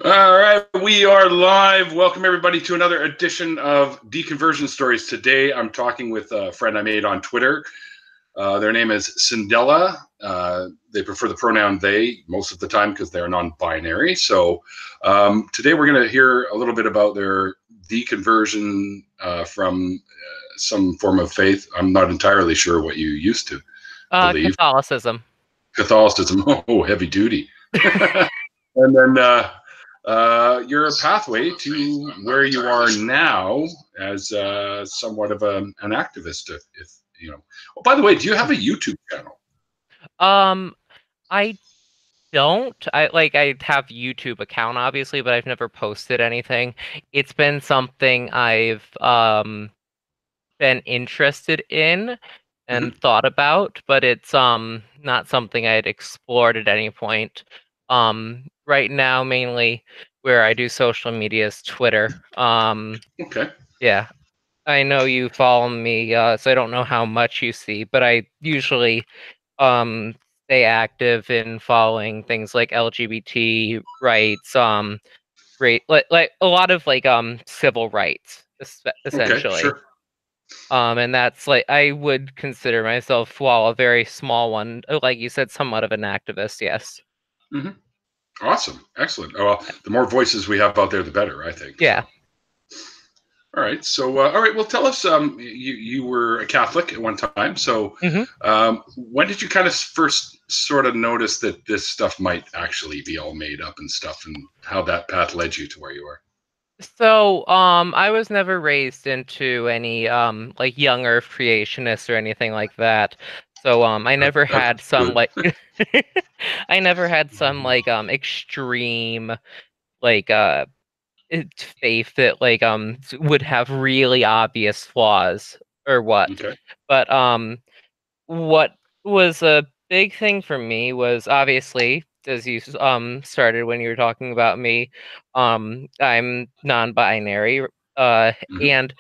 All right, we are live. Welcome everybody to another edition of Deconversion Stories. Today I'm talking with a friend I made on Twitter. Their name is Cindela. They prefer the pronoun they most of the time because they're non-binary. So today we're going to hear a little bit about their deconversion from some form of faith. I'm not entirely sure what you used to believe. Catholicism. Catholicism, oh, heavy duty. And then your pathway to where you are now as somewhat of an activist, if you know. Oh, by the way, do you have a YouTube channel? Um, I don't. I have YouTube account obviously, but I've never posted anything. It's been something I've been interested in Mm-hmm. and thought about, but it's not something I'd explored at any point. Right now mainly where I do social media is Twitter. Okay. Yeah. I know you follow me, so I don't know how much you see, but I usually um stay active in following things like LGBT rights, like a lot of civil rights, Okay. essentially. Sure. And that's like I would consider myself, while a very small one, like you said, somewhat of an activist. Yes. Mm-hmm. Awesome. Excellent. Oh, well, the more voices we have out there, the better, I think. Yeah. So. All right. So, all right. Well, tell us. You were a Catholic at one time. So, hmm when did you kind of first sort of notice that this stuff might actually be all made up and stuff, and how that path led you to where you are? So, I was never raised into any like young Earth creationists or anything like that. So, I never That's had some good. like I never had some extreme like faith that would have really obvious flaws or what. Okay. But what was a big thing for me was obviously, as you started when you were talking about me, I'm non-binary, uh Mm-hmm. and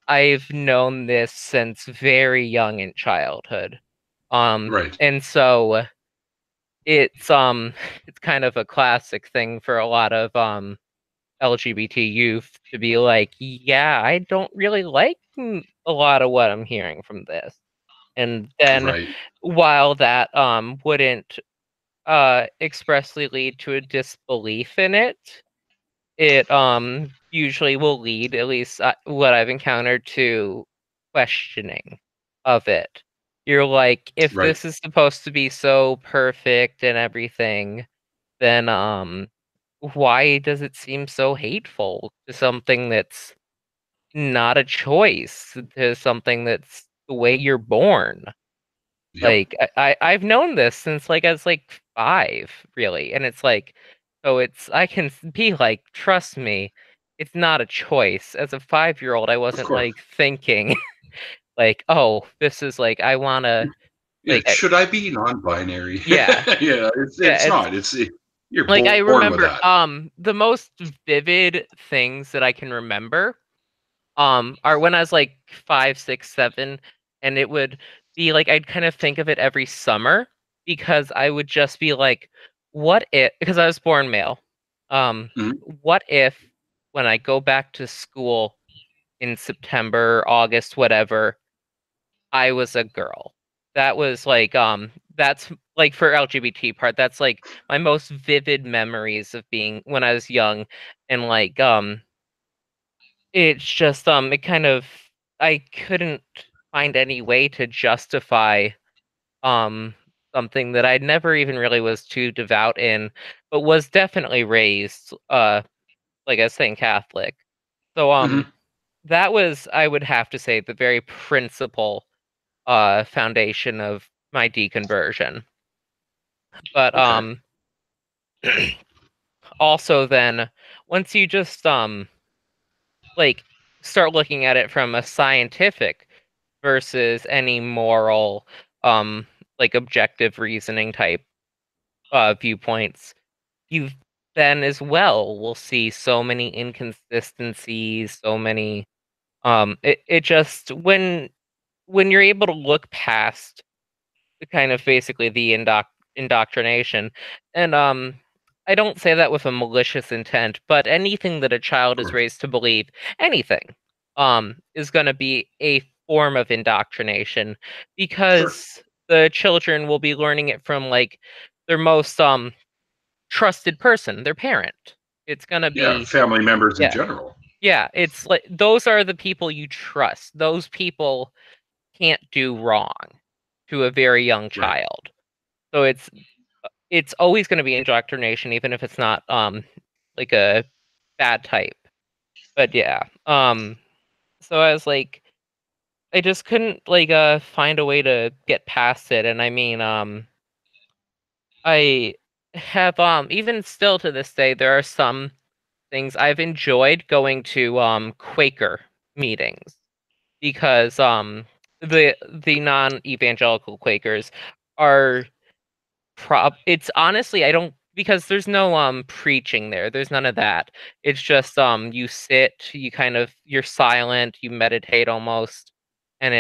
I've known this since very young in childhood. Right. And so it's it's kind of a classic thing for a lot of LGBT youth to be like, yeah, I don't really like a lot of what I'm hearing from this. And then Right. while that wouldn't expressly lead to a disbelief in it, it usually will lead, at least what I've encountered, to questioning of it. You're like, if Right. this is supposed to be so perfect and everything, then why does it seem so hateful to something that's not a choice, to something that's the way you're born? Yep. Like I've known this since I was like 5, really, and it's like, so I can be like, trust me, it's not a choice. As a 5-year-old, I Of wasn't course. like thinking like, oh, this is like I wanna Yeah. like Should I be non-binary? yeah, Yeah. yeah. It's not. It's you're Like, I born with remember, that. the most vivid things that I can remember, are when I was, like, 5, 6, 7, and it would be like I'd kind of think of it every summer because I would just be like, "What if?" Because I was born male. Mhm. What if when I go back to school in September, August, whatever, I was a girl? That was that's like for LGBT part, that's like my most vivid memories of being when I was young, and it's just it kind of I couldn't find any way to justify um something that I never even really was too devout in, but was definitely raised like I was saying, Catholic. So Mhm. that was, I would have to say, the very principal foundation of my deconversion. But Okay. also then once you just like start looking at it from a scientific versus any moral like objective reasoning type viewpoints, you then as well will see so many inconsistencies, so many it just when you're able to look past the kind of basically the indoctrination. And I don't say that with a malicious intent, but anything that a child is Sure. raised to believe, anything, is going to be a form of indoctrination, Sure. because the children will be learning it from like their most trusted person, their parent. It's going to Yeah, be, family members in yeah. general. Yeah, it's like those are the people you trust. Those people can't do wrong to a very young Right. child. So it's always going to be indoctrination, even if it's not like a bad type. But yeah, so I was like, I just couldn't like find a way to get past it. And I mean, I have even still to this day, there are some things I've enjoyed going to Quaker meetings, because the non-evangelical Quakers are it's honestly, I don't, because there's no preaching there. There's none of that. It's just you sit, you kind of, you're silent, you meditate almost, and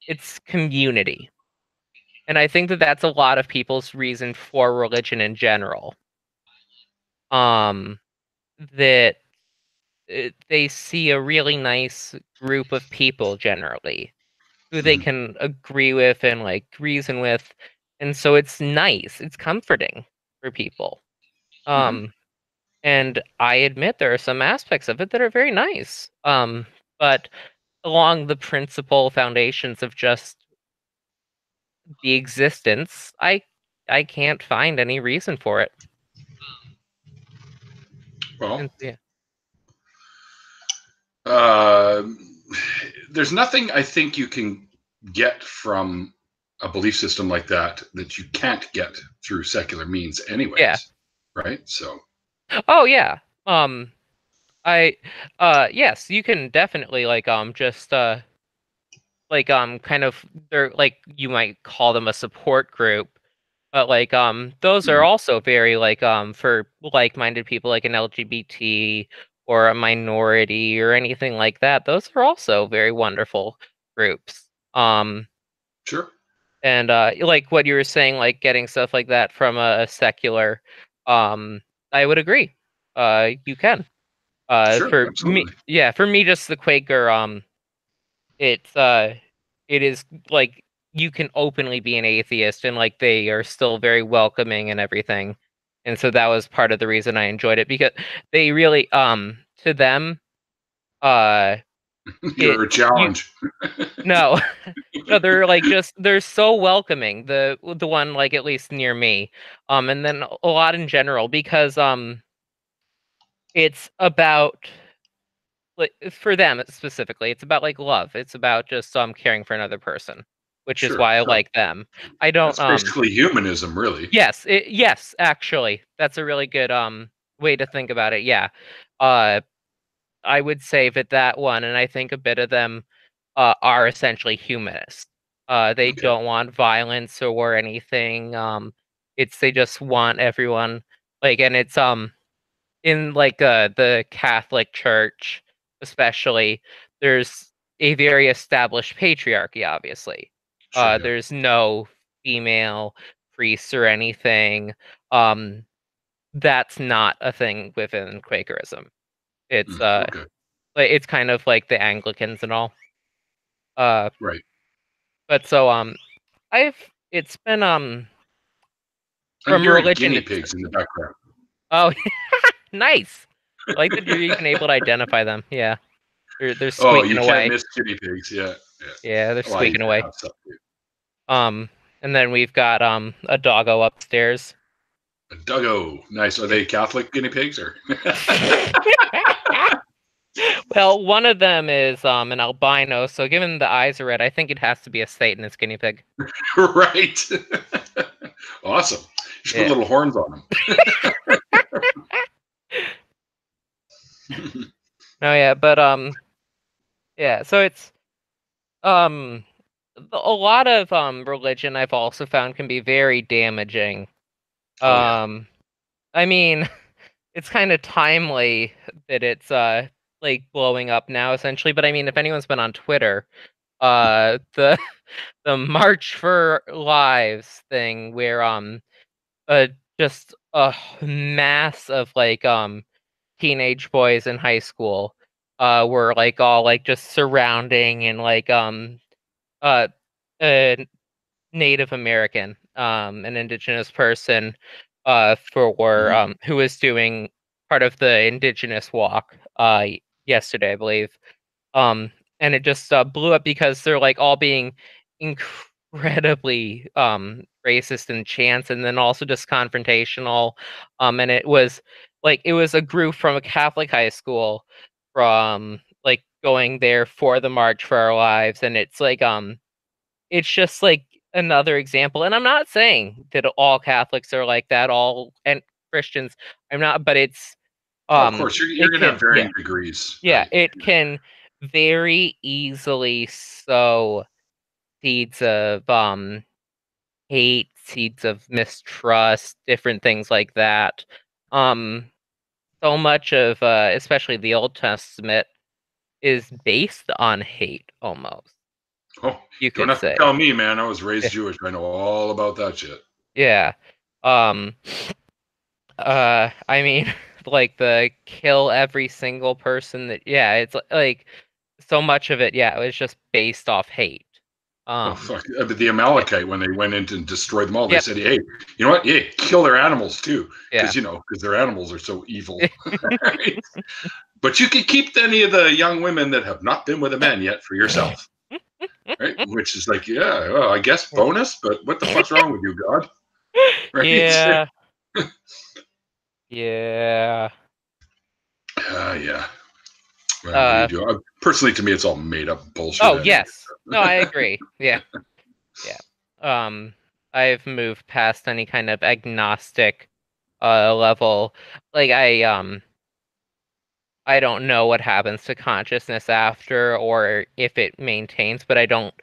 it's community. And I think that that's a lot of people's reason for religion in general. Um that they see a really nice group of people generally who they Mhm. can agree with and like reason with, and so it's nice, it's comforting for people. Mhm. um and I admit there are some aspects of it that are very nice, but along the principal foundations of just the existence, I can't find any reason for it. Well, And yeah. uh, there's nothing I think you can get from a belief system like that you can't get through secular means, Yeah. anyways. Right. So. Oh yeah. I yes, you can definitely like just like kind of, they're like, you might call them a support group, but like those are Mhm. also very like for like-minded people, like an LGBT or a minority or anything like that. Those are also very wonderful groups. Sure. And like what you were saying, like getting stuff like that from a secular, um I would agree. You can. Sure. For me, Absolutely. yeah, for me, just the Quaker, it's it is like you can openly be an atheist and like they are still very welcoming and everything. And so that was part of the reason I enjoyed it, because they really to them uh it You're a you challenge. no. No, they're like, just they're so welcoming, the one like at least near me, and then a lot in general, because it's about, like, for them specifically, it's about like love. It's about just caring for another person, which is Sure. why I So like them. I don't that's basically humanism, really. yes, yes, actually, that's a really good way to think about it. Yeah. Uh I would say that that one, and I think a bit of them are essentially humanists. They Okay. don't want violence or anything. It's they just want everyone, like, and it's in like the Catholic Church, especially, there's a very established patriarchy, obviously. Sure. Yeah. There's no female priests or anything. Um, that's not a thing within Quakerism. It's Okay. like it's kind of like the Anglicans and all. Uh, Right. but so I've it's been I'm from hearing religion. guinea It's pigs in the background. oh nice. I like that you're even able to identify them. Yeah. They're Oh, squeaking you can't away. miss guinea pigs. Yeah. Yeah. Yeah, they're Well, you squeaking can away. have some. Um, and then we've got a doggo upstairs. A doggo. Nice. Are Yeah. they Catholic guinea pigs or? Well, one of them is an albino, so given the eyes are red, I think it has to be a Satanist guinea pig. Right. Awesome. You should put Yeah. little horns on them. No, yeah, but yeah, so it's um a lot of religion I've also found can be very damaging. Oh yeah. Um I mean, it's kind of timely that it's like blowing up now essentially, but I mean, if anyone's been on Twitter, the the March for Lives thing, where just a mass of like teenage boys in high school were like all like just surrounding and like uh a Native American, an indigenous person for who was doing part of the indigenous walk yesterday, I believe. Um, and it just blew up because they're like all being incredibly racist and chants, and then also just confrontational. And it was like it was a group from a Catholic high school from like going there for the March for Our Lives, and it's just like another example. And I'm not saying that all Catholics are like that, all and Christians. I'm not, but it's Oh, of course, you're it going to can have varying degrees, yeah, right? it can very easily sow seeds of hate, seeds of mistrust, different things like that. Um so much of especially the Old Testament is based on hate almost, Oh, you don't could have to say. tell me, man. I was raised Yeah. Jewish. I know all about that shit. Yeah. Um I mean like the kill every single person that yeah, it's like so much of it, yeah, it was just based off hate. Oh, Um fuck. But the yeah. Amalekite, when they went in and destroyed them all, they Yep. said, hey, you know what? Yeah, kill their animals too. Yeah. Because their animals are so evil. Right? But you could keep any of the young women that have not been with a man yet for yourself. Right? Which is like, yeah, well, I guess bonus, but what the fuck's wrong with you, God? Right? Yeah. Yeah. Yeah. What do you Uh do? Personally, to me, it's all made up bullshit oh anyway. yes. No, I agree. Yeah. Yeah. I've moved past any kind of agnostic level. Like I don't know what happens to consciousness after or if it maintains, but I don't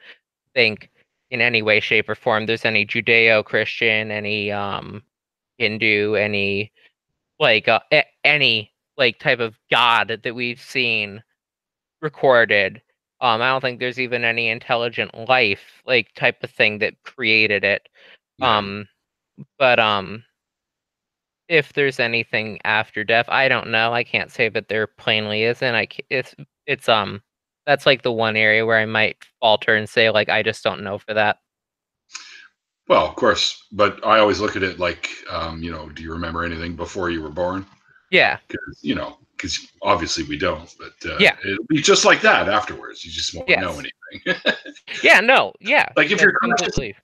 think in any way, shape, or form there's any Judeo-Christian, any Hindu, any like any like type of god that we've seen recorded. I don't think there's even any intelligent life like type of thing that created it. Yeah. Um, but if there's anything after death, I don't know. I can't say that there plainly isn't. It's that's like the one area where I might falter and say like I just don't know for that. Well, of course, but I always look at it like, do you remember anything before you were born? Yeah. Because obviously we don't, but Yeah. it'll be just like that afterwards. You just won't know Yes. anything. Yeah. No. Yeah. Like if That's you're conscious, completely.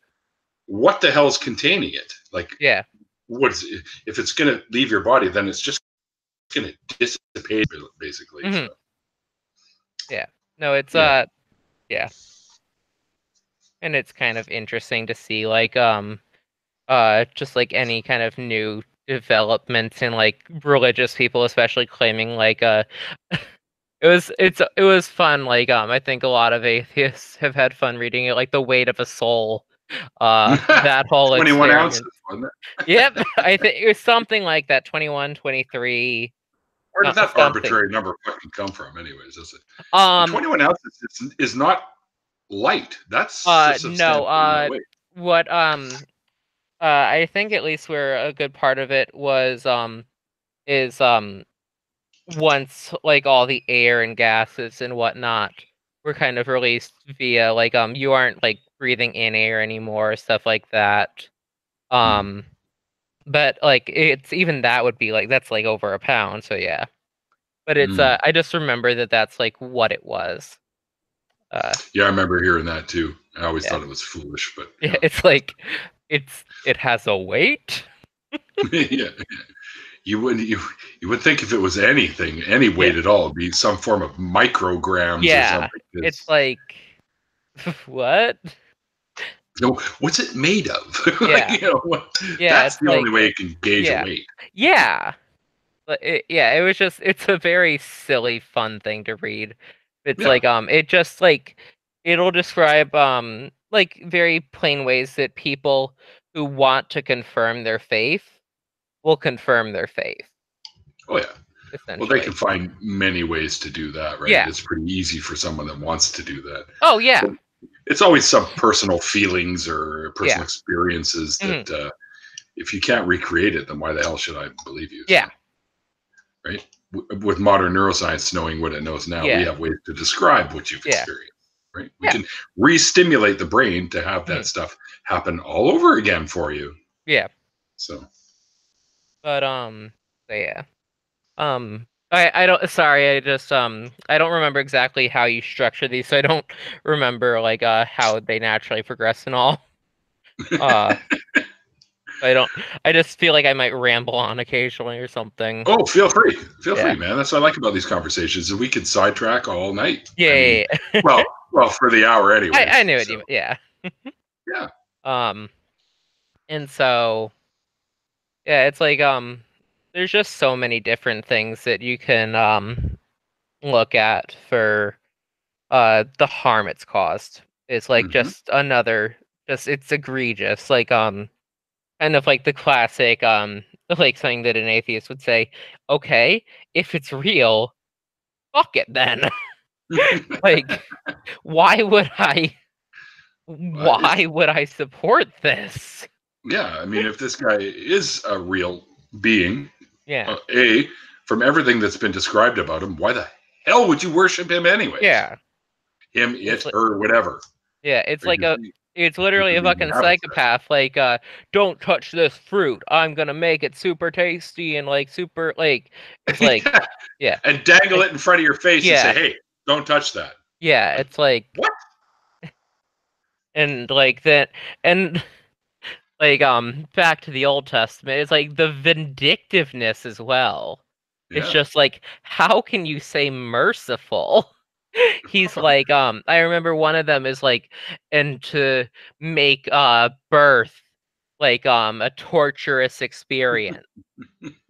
what the hell's containing it? Like, Yeah. what's if it's going to leave your body, then it's just going to dissipate, basically. Hmm. So, Yeah. No. It's yeah. Yeah. And it's kind of interesting to see like just like any kind of new developments in like religious people especially claiming like it was fun like I think a lot of atheists have had fun reading it like the weight of a soul that whole 21 ounces, experiment. wasn't it? Yep. I think it was something like that, 21, 23, Where did that something. arbitrary number fucking come from, anyways? Is it? And um 21 ounces is not light. That's a no, substantial amount of weight. what I think at least where a good part of it was is once like all the air and gases and whatnot were kind of released via like you aren't like breathing in air anymore, stuff like that. Hmm. um but like it's even that would be like that's like over a pound, so yeah. But it's Mm. I just remember that that's like what it was. uh Yeah, I remember hearing that too. I always yeah. thought it was foolish, but Yeah, it's like it has a weight. yeah, you would think if it was anything, any Yeah. weight at all, it'd be some form of micrograms or Yeah, something. it's like what. What's it made of? Like, Yeah. Yeah, that's it's the only like way you can gauge a yeah. weight. Yeah. But yeah, it was just it's a very silly, fun thing to read. It's Yeah. like it just like it'll describe like very plain ways that people who want to confirm their faith will confirm their faith, Oh yeah. Well, they can essentially. find many ways to do that, right? Yeah. It's pretty easy for someone that wants to do that. Oh But yeah. it's always some personal feelings or personal Yeah. experiences that if you can't recreate it, then why the hell should I believe you? Yeah. So, right? With modern neuroscience knowing what it knows now, we Yeah. have ways to describe what you've Yeah. experienced. Right? We Yeah. can re-stimulate the brain to have that Mhm. stuff happen all over again for you. Yeah. So, But so yeah. I don't, sorry, I just I don't remember exactly how you structure these, so I don't remember like how they naturally progress and all. Uh I just feel like I might ramble on occasionally or something. oh, feel Yeah. free, man. That's what I like about these conversations. Is we could sidetrack all night. Yeah, I mean, yeah, yeah. well, for the hour, I anyways. knew it, So, yeah. yeah. Um and so yeah, it's like there's just so many different things that you can look at for the harm it's caused. It's like Mm-hmm. just another, just it's egregious, like kind of like the classic like something that an atheist would say, okay, if it's real, fuck it then. Like why would I It's, why would I support this? yeah, I mean, if this guy is a real being, Yeah. from everything that's been described about him, why the hell would you worship him anyways? Yeah. Him, It's it, like, her, whatever. yeah, it's like Because a, it's you literally a could even fucking have it. psychopath. Like, don't touch this fruit. I'm gonna make it super tasty and like super like. It's like, Yeah. yeah, And dangle like, it in front of your face and say, yeah, hey, don't touch that. yeah. Like, It's like, what? and like that, and like back to the Old Testament. It's like the vindictiveness as well. It's Yeah. just like, how can you say merciful? He's like, I remember one of them is like, and to make birth like a torturous experience.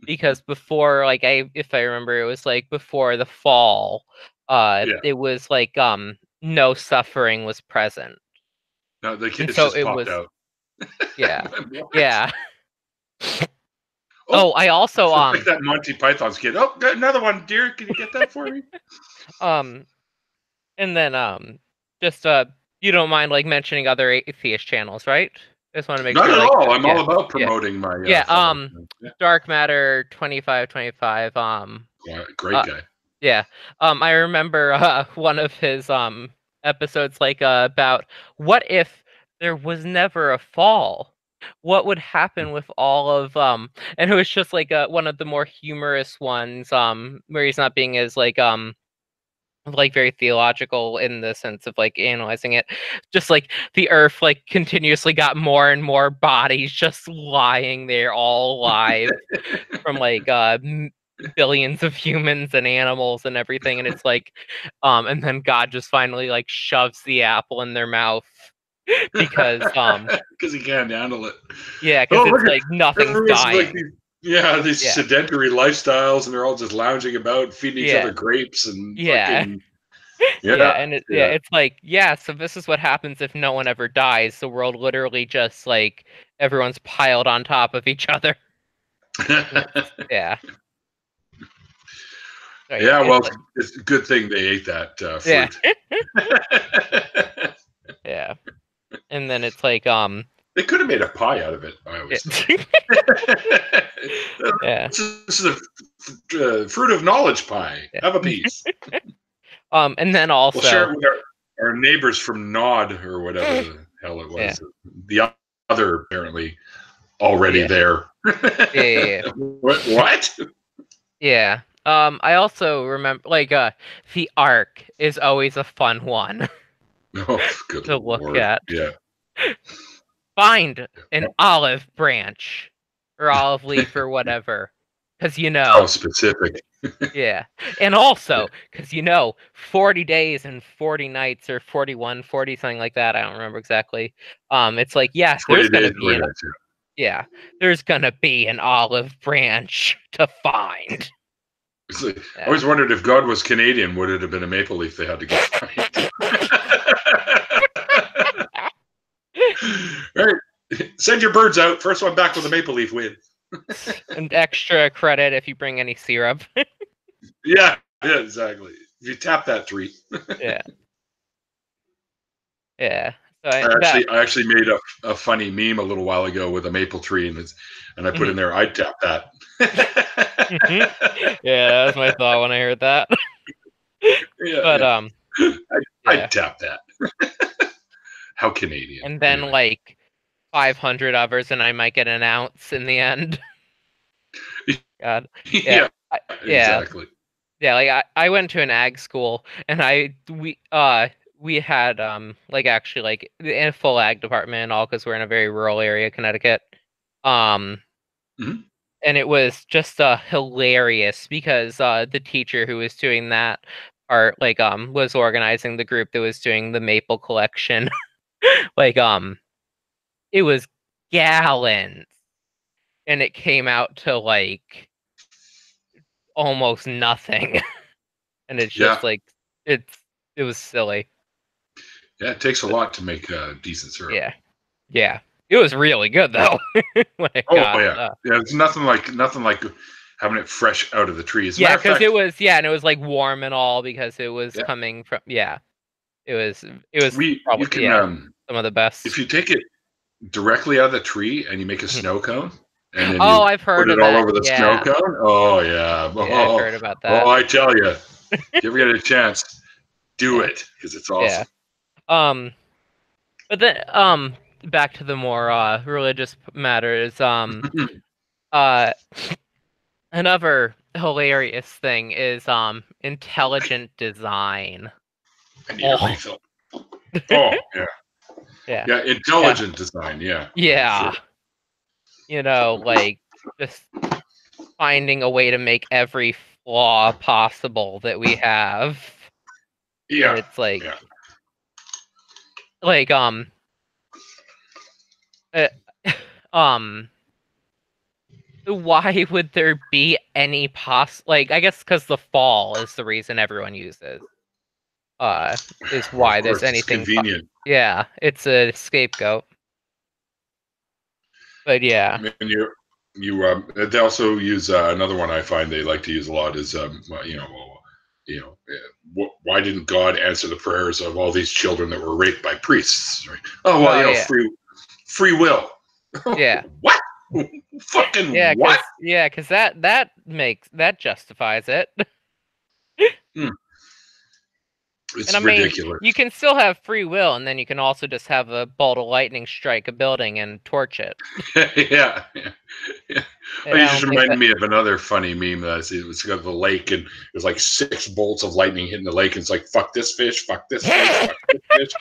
Because before, like, if I remember, it was like before the fall, Yeah. it was like no suffering was present. No, the And kids so just it popped was, out. yeah. What? Yeah. Oh, Oh, I also it's like that Monty Python's kid. Oh, got another one, dear. Can you get that for me? um and then just you don't mind like mentioning other atheist channels, right? I just want to make Not sure, at like, all. I'm yeah. all about Yeah. promoting my Yeah, fellow. Yeah, Dark Matter 2525, great uh, guy. yeah. I remember one of his episodes like about what if there was never a fall? What would happen with all of and it was just like one of the more humorous ones where he's not being as like very theological in the sense of like analyzing it, just like the earth like continuously got more and more bodies just lying there all alive from like billions of humans and animals and everything, and it's like and then God just finally like shoves the apple in their mouth because Because he can't handle it. yeah, because Oh, look it's at like nothing's everyone's like dying. these. Yeah, these Yeah. sedentary lifestyles, and they're all just lounging about, feeding each Yeah. other grapes, and Yeah. fucking Yeah, yeah, and yeah, yeah. it's like, yeah, so this is what happens if no one ever dies. The world literally just like everyone's piled on top of each other. And it's, yeah. So yeah, Yeah, it's well, like, it's a good thing they ate that yeah. fruit. Yeah. And then it's like They could have made a pie out of it. I yeah. always thought. Yeah. This is a fruit of knowledge pie. Yeah. Have a piece. And then We'll share also it with our neighbors from Nod or whatever yeah. the hell it Yeah. was. The other apparently already Yeah. there. Yeah. Yeah. What? Yeah. I also remember like the Ark is always a fun one Oh, good to look Lord. at. Yeah. Find an olive branch or olive leaf or whatever, because How specific. yeah, and also because 40 days and 40 nights or 41, 40 something like that. I don't remember exactly. It's like, yeah, 40 days, 40 nights. yeah, there's gonna be an olive branch to find. I Yeah. always wondered if God was Canadian, would it have been a maple leaf they had to go find? Right. Send your birds out. First one back with a maple leaf win. And extra credit if you bring any syrup. Yeah, exactly. If you tap that tree. Yeah. Yeah. So I actually made a funny meme a little while ago with a maple tree, and I put in there, I'd tap that. Yeah, that was my thought when I heard that. But I'd tap that. How Canadian. And then anyway. like 500 others, and I might get an ounce in the end. God. Yeah. Exactly. Yeah, like I went to an ag school, and we had like actually like in a full ag department and all, because we're in a very rural area, Connecticut. Um Mhm. and it was just hilarious because the teacher who was doing that part like was organizing the group that was doing the maple collection. Like it was gallons, and it came out to like almost nothing. And it's just like it was silly. Yeah, it takes a lot to make decent syrup. Yeah, it was really good though. When it got yeah, it's nothing like having it fresh out of the tree. As a matter of because fact, it was and it was like warm and all, because it was yeah, coming from it was you probably can some of the best. if you take it directly out of the tree and you make a snow cone, and then Oh, you I've heard put of it all that. over the snow Yeah. cone. Oh yeah, Yeah, I've heard about that. I tell you, if you ever get a chance, do Yeah. it, because it's awesome. But then back to the more religious matters. Another hilarious thing is intelligent design. I need a refill. Oh yeah, intelligent design. Yeah, Yeah. sure. Like just finding a way to make every flaw possible that we have. And Yeah, it's like yeah. like uh, um why would there be any like, I guess because the fall is the reason everyone uses is Well, why of there's course, it's anything convenient. yeah, it's a scapegoat. But yeah. And they also use another one I find they like to use a lot is why didn't God answer the prayers of all these children that were raped by priests? Right? Oh well, Yeah. free will. Yeah. What? Fucking Yeah, what? because that justifies it. It's And I mean, ridiculous. you can still have free will, and then you can also just have a bolt of lightning strike a building and torch it. yeah. And Oh, you I just don't think reminded that. me of another funny meme. It was got the lake, and there's like 6 bolts of lightning hitting the lake, and it's like, fuck this fish, fuck this fish, fuck this fish,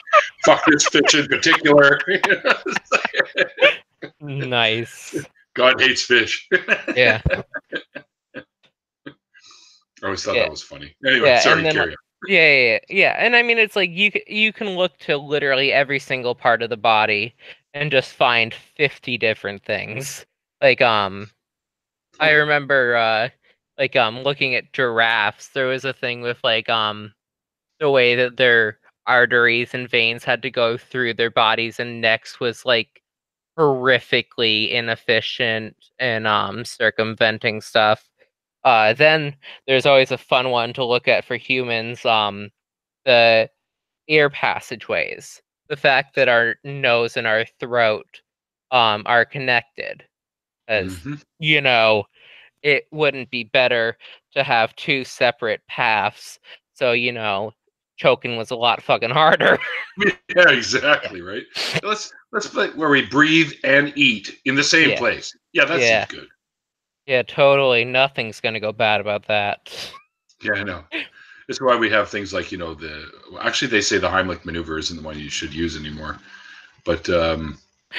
fuck this fish in particular. Nice. God hates fish. Yeah. I always thought Yeah. that was funny. Anyway, Yeah, sorry, and then carry on. yeah. And I mean, it's like you can look to literally every single part of the body and just find 50 different things. Like I remember like looking at giraffes. There was a thing with like the way that their arteries and veins had to go through their bodies and necks was like horrifically inefficient in circumventing stuff. Then there's always a fun one to look at for humans, the air passageways. The fact that our nose and our throat are connected. As Mm-hmm. it wouldn't be better to have 2 separate paths. So, choking was a lot fucking harder. Yeah, exactly. Right. Let's play where we breathe and eat in the same Yeah. place. Yeah, that Yeah. seems good. Yeah, totally. Nothing's gonna go bad about that. Yeah, I know. That's why we have things like actually they say the Heimlich maneuver isn't the one you should use anymore. But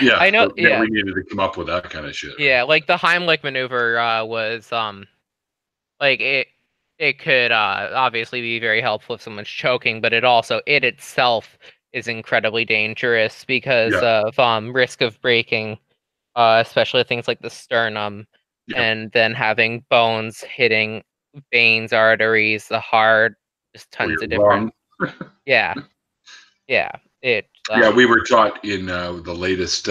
yeah, I know. but Yeah. we needed to come up with that kind of shit. Yeah, like the Heimlich maneuver was like it could obviously be very helpful if someone's choking, but it itself is incredibly dangerous because Yeah. of risk of breaking, especially things like the sternum, Yep. and then having bones hitting veins, arteries, the heart, just Or tons your of different. lung. Yeah. It Yeah, we were taught in the latest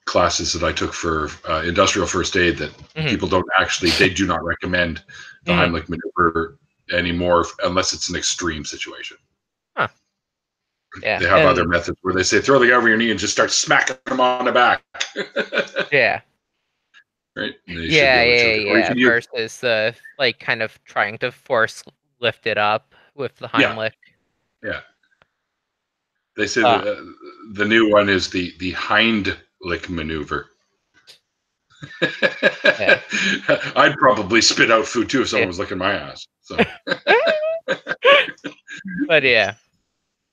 classes that I took for industrial first aid that people they do not recommend the Heimlich maneuver anymore unless it's an extreme situation. Huh. Yeah. They have other methods where they say throw the guy over your knee and just start smacking him on the back. Yeah. Right? And they should be Yeah, able to. Or you yeah. can use, Versus like kind of trying to force lift it up with the yeah, Heimlich. yeah. They say Uh, the new one is the Heimlich maneuver. yeah. I'd probably spit out food too if someone Yeah. was licking my ass. So, But yeah.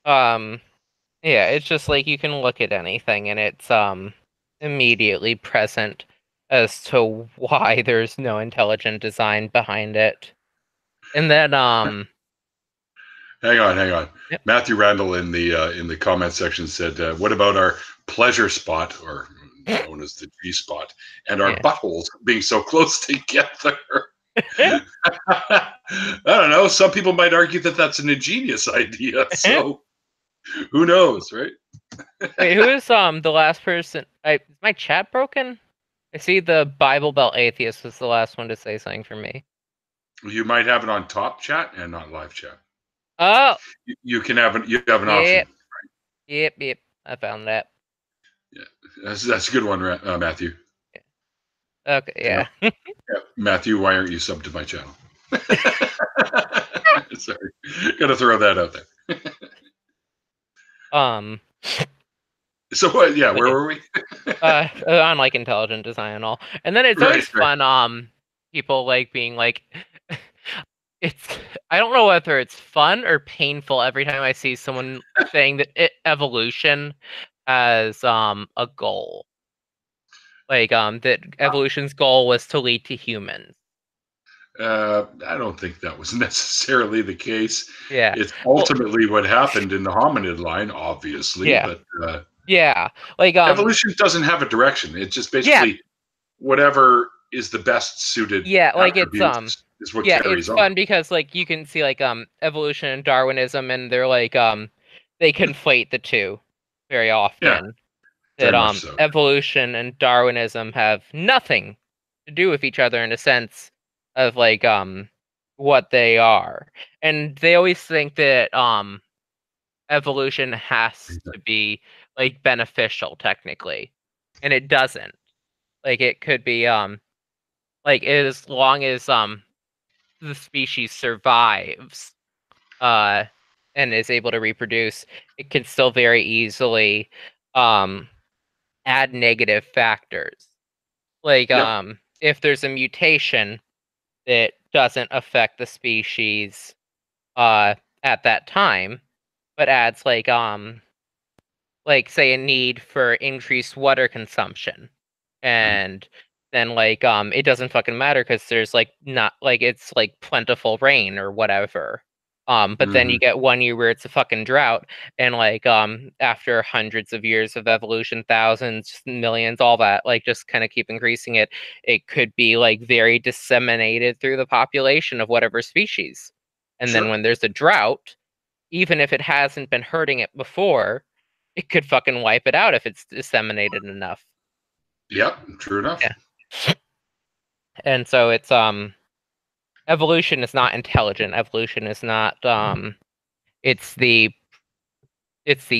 Yeah, it's just like you can look at anything and it's immediately present as to why there's no intelligent design behind it. And then hang on. yep, Matthew Randall in the comment section said, "What about our pleasure spot, or known as the G spot, and our yeah. buttholes being so close together?" I don't know. Some people might argue that that's an ingenious idea. So who knows, right? Wait, who is the last person? Is my chat broken? I see the Bible Belt Atheist was the last one to say something for me. You might have it on top chat and not live chat. Oh, You can have an yep, option. yep. I found that. Yeah, that's a good one, Matthew. Okay, yeah. Yeah. Matthew, why aren't you subbed to my channel? Sorry, gotta throw that out there. So yeah, where were we? On like intelligent design and all, and then it's always fun. People like being like, it's. I don't know whether it's fun or painful every time I see someone saying that evolution as a goal. Like that evolution's goal was to lead to humans. I don't think that was necessarily the case. Yeah. It's ultimately what happened in the hominid line, obviously, Yeah. but Yeah. Like evolution doesn't have a direction. It's just basically whatever is the best suited like it's is what yeah, carries it's on. fun because like you can see like evolution and Darwinism and they're like they conflate the two very often. Very That much so. evolution and Darwinism have nothing to do with each other in a sense of like what they are. And they always think that evolution has to be like beneficial technically. And it doesn't. Like it could be like as long as the species survives and is able to reproduce, it can still very easily um add negative factors. Like if there's a mutation that doesn't affect the species at that time, but adds like say a need for increased water consumption, and then like it doesn't fucking matter because there's like not like it's like plentiful rain or whatever. But then you get 1 year where it's a fucking drought, and like after hundreds of years of evolution, thousands, millions, all that, like just kind of keep increasing it, it could be like very disseminated through the population of whatever species. And then when there's a drought, even if it hasn't been hurting it before, it could fucking wipe it out if it's disseminated enough. Yep, true enough. Yeah. And so it's evolution is not intelligent. Evolution is not it's the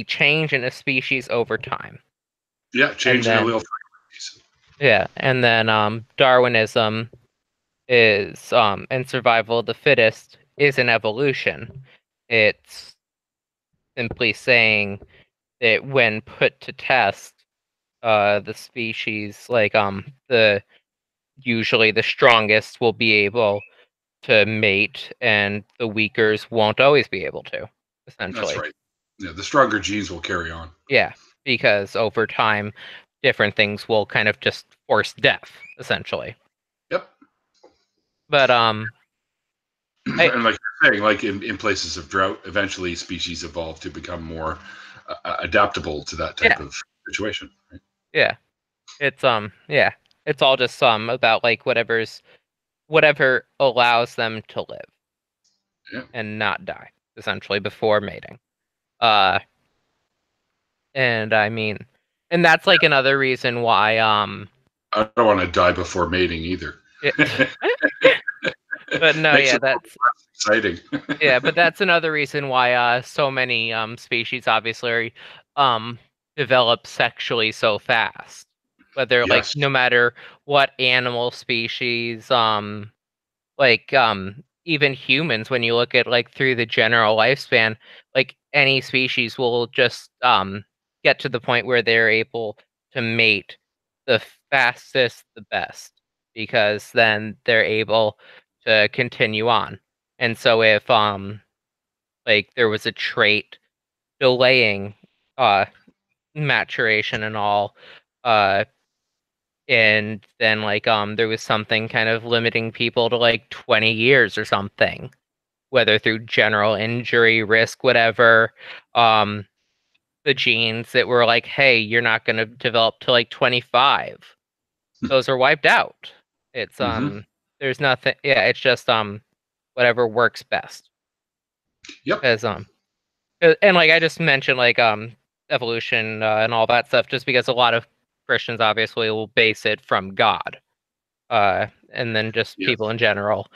change in a species over time. Yeah, changing allele frequencies. Yeah, and then Darwinism is and survival of the fittest is an evolution. It's simply saying that when put to test, the species like the usually the strongest will be able to mate and the weakers won't always be able to, essentially. That's right. Yeah, the stronger genes will carry on. Yeah, because over time different things will kind of just force death, essentially. Yep. But and like you're saying, like in places of drought, eventually species evolve to become more adaptable to that type of situation. Right? Yeah. It's it's all just about like whatever allows them to live and not die, essentially, before mating. And I mean, and that's like another reason why I don't want to die before mating either. but no, yeah, that's exciting. Yeah, but that's another reason why so many species obviously um develop sexually so fast. Whether like Yes. no matter what animal species, even humans, when you look at like through the general lifespan, like any species will just get to the point where they're able to mate the fastest, the best, because then they're able to continue on. And so if like there was a trait delaying uh maturation and all, uh and then like there was something kind of limiting people to like 20 years or something, whether through general injury risk, whatever, um the genes that were like, hey, you're not going to develop to like 25, those are wiped out. It's Hmm. there's nothing, yeah, it's just whatever works best. Yep. As and like I just mentioned like evolution and all that stuff just because a lot of Christians obviously will base it from God, and then just people Yes. in general.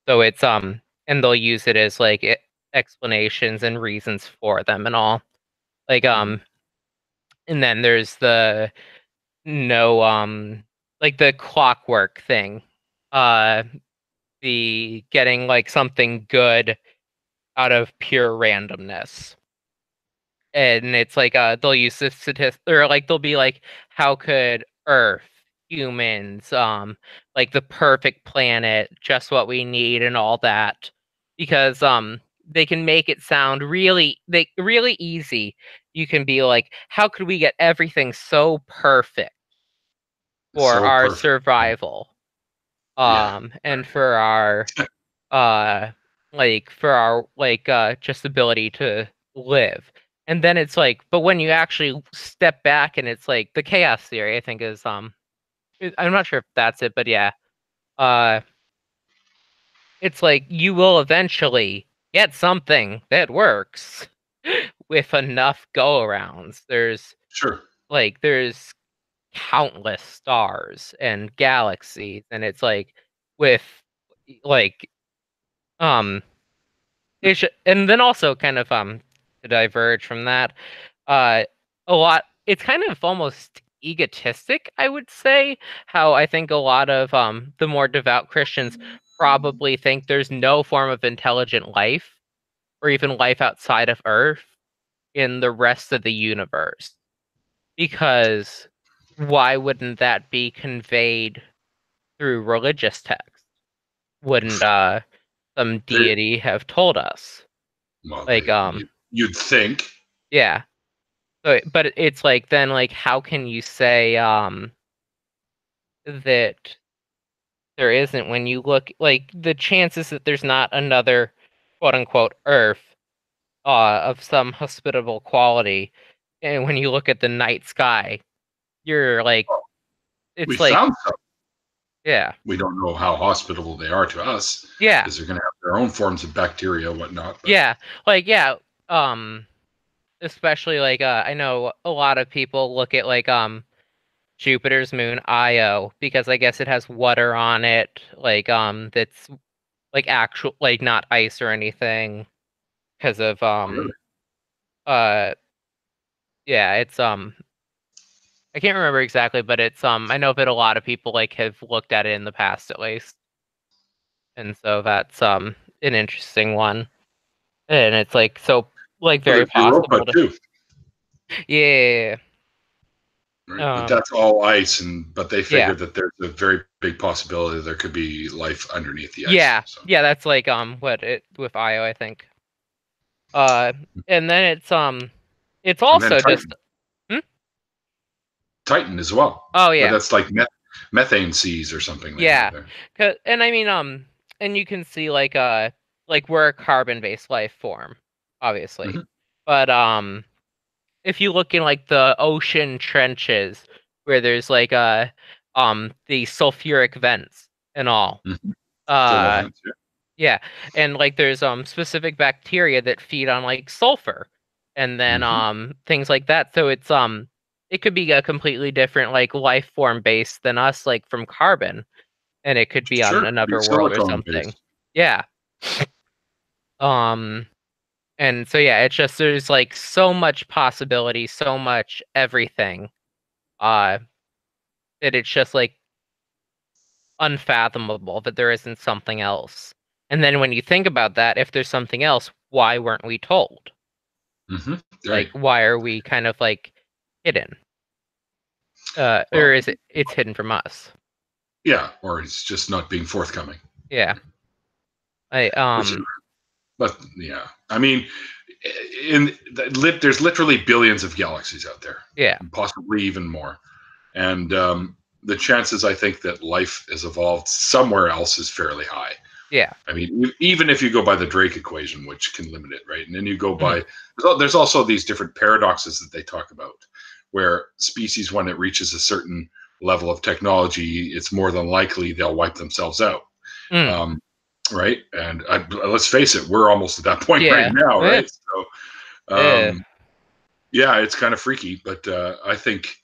So it's and they'll use it as like explanations and reasons for them and all. Like Mhm. and then there's the no like the clockwork thing. Uh the getting like something good out of pure randomness. And it's like they'll use this statistic, or like they'll be like, how could Earth, humans, like the perfect planet, just what we need and all that, because they can make it sound really easy. You can be like, how could we get everything so perfect for So our perfect. survival, Yeah. and for our uh just ability to live. And then it's like, but when you actually step back and it's like the chaos theory, I think is I'm not sure if that's it, but yeah, uh it's like you will eventually get something that works with enough go arounds. Sure. There's countless stars and galaxies, and it's like with like um and then also kind of to diverge from that, uh a lot, it's kind of almost egotistic, I would say, how I think a lot of the more devout Christians probably think there's no form of intelligent life or even life outside of Earth in the rest of the universe. Because why wouldn't that be conveyed through religious text? Wouldn't some They, deity have told us? well, Like you'd think. yeah. So, but it's like then like how can you say that there isn't when you look like the chances that there's not another quote unquote Earth of some hospitable quality, and when you look at the night sky, you're like, Well, we it's like, found some. yeah, We don't know how hospitable they are to us yeah, because they're going to have their own forms of bacteria and whatnot. But yeah, like yeah, um especially like I know a lot of people look at like Jupiter's moon Io because I guess it has water on it, like that's like actual like not ice or anything because of oh, really, uh yeah, it's I can't remember exactly, but it's I know that a lot of people like have looked at it in the past at least. And so that's an interesting one. And it's like so like well, very there's Europa possible to too, yeah. right? But Um that's all ice, and but they yeah. figured that there's a very big possibility there could be life underneath the ice. Yeah. So, Yeah, that's like what it with Io, I think. Uh and then it's and then also just Titan, hmm? Titan as well, Oh but yeah. that's like methane seas or something they have Yeah. there. And I mean and you can see like we're a carbon-based life form, obviously. Hmm. But if you look in like the ocean trenches where there's like the sulfuric vents and all, Hmm. Full uh events, yeah. yeah, and like there's specific bacteria that feed on like sulfur and then Hmm. things like that. So it's it could be a completely different like life form base than us, like from carbon, and it could be on Sure, could be another world or silicone something. based. Yeah. And so yeah, it's just there's like so much possibility, so much everything, that it's just like unfathomable that there isn't something else. And then when you think about that, if there's something else, why weren't we told? Mm-hmm. Like, Right. why are we kind of like hidden? Or Well, is it's hidden from us? yeah, or it's just not being forthcoming. Yeah. I Which, but yeah, I mean, there's literally billions of galaxies out there, yeah. possibly even more, and the chances I think that life has evolved somewhere else is fairly high. Yeah. I mean, even if you go by the Drake equation, which can limit it, right? And then you go Mhm. by, there's also these different paradoxes that they talk about, where species, when it reaches a certain level of technology, it's more than likely they'll wipe themselves out. Mm. Right? And let's face it, we're almost at that point right Yeah. now, Eh. right? So, Eh. yeah, it's kind of freaky, but I think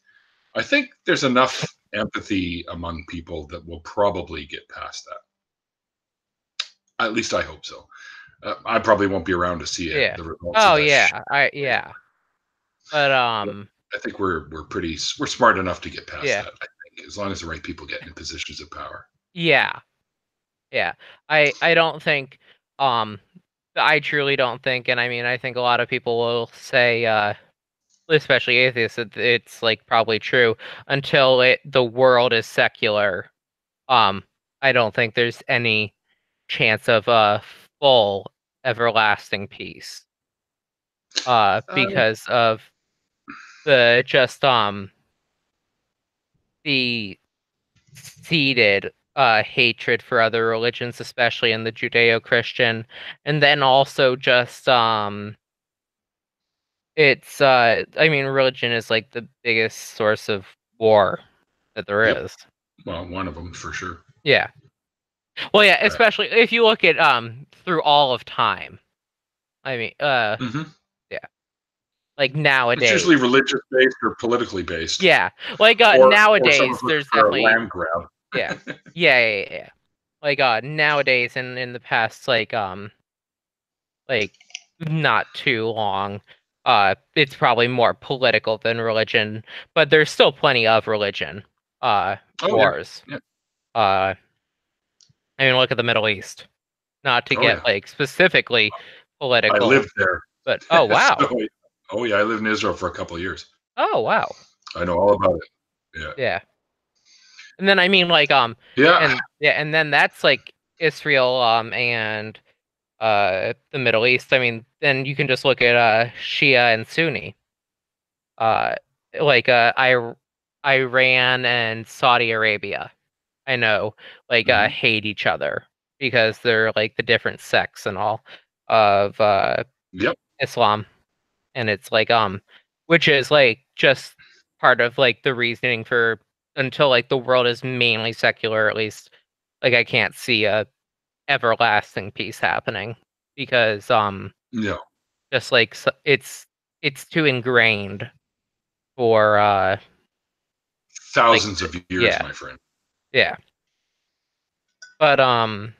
there's enough empathy among people that will probably get past that. At least I hope so. I probably won't be around to see it, Yeah. the results of Oh that shit. yeah. Yeah. But But I think we're smart enough to get past yeah. that. I think as long as the right people get in positions of power. Yeah. Yeah. I don't think I truly don't think, and I mean I think a lot of people will say especially atheists that it's like probably true until the world is secular. Um I don't think there's any chance of a full everlasting peace. Uh, Because of the just the seated hatred for other religions, especially in the Judeo-Christian, and then also just it's I mean religion is like the biggest source of war that there yep. is. Well, one of them for sure. Yeah. Well, yeah, especially if you look at through all of time. I mean, Mm-hmm. yeah, like It's nowadays. usually religious based or politically based, Yeah, like or nowadays someone's looking there's for a definitely land grab. yeah. Yeah. Like nowadays and in the past like not too long, it's probably more political than religion, but there's still plenty of religion Oh yeah, wars. yeah. I mean look at the Middle East. Not to Oh get yeah. like specifically I political, lived there. but oh wow. So, oh yeah, I lived in Israel for a couple of years. Oh wow. I know all about it. Yeah. Yeah. And then I mean like Yeah. and yeah, and then that's like Israel and the Middle East. I mean, then you can just look at Shia and Sunni. Uh like Iran and Saudi Arabia. I know like Mhm. hate each other because they're like the different sects and all of Yep. Islam. And it's like which is like just part of like the reasoning for until like the world is mainly secular at least like I can't see a everlasting peace happening because Yeah. just like it's too ingrained for like Thousands of years, yeah my friend. yeah but A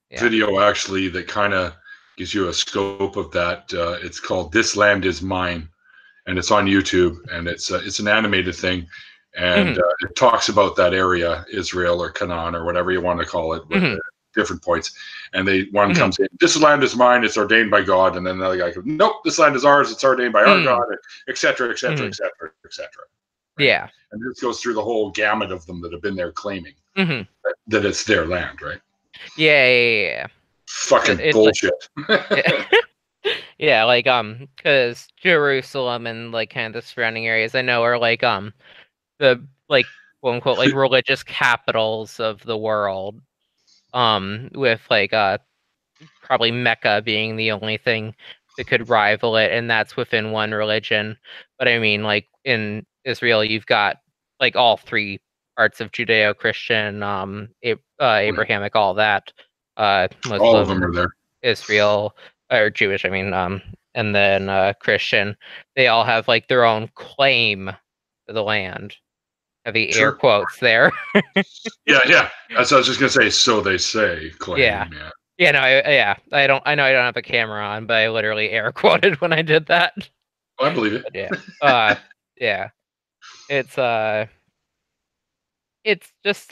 yeah video actually that kind of gives you a scope of that. It's called "This Land Is Mine," and it's on YouTube, and it's an animated thing, and hmm it talks about that area, Israel or Canaan or whatever you want to call it, but hmm different points. And one hmm comes in, "This land is mine; it's ordained by God," and then another guy goes, "Nope, this land is ours; it's ordained by our hmm God," etc., etc., hmm etc., etc. Right? yeah And this goes through the whole gamut of them that have been there claiming hmm that it's their land, right? yeah Fucking it's like bullshit. yeah. Yeah, like because Jerusalem and like kind of the surrounding areas I know are like the like quote unquote like religious capitals of the world with like probably Mecca being the only thing that could rival it, and that's within one religion. But I mean, like in Israel, you've got like all three parts of Judeo-Christian, Abrahamic, all that, All of them Muslim, are there. Israel, or Jewish. I mean, and then Christian. They all have like their own claim to the land. Heavy air Sure. quotes there. Yeah, yeah. That's what I was just gonna say. So they say, Yeah, claim. Yeah. Yeah, no, I don't. I know I don't have a camera on, but I literally air quoted when I did that. Oh, I believe it. But yeah, it's it's just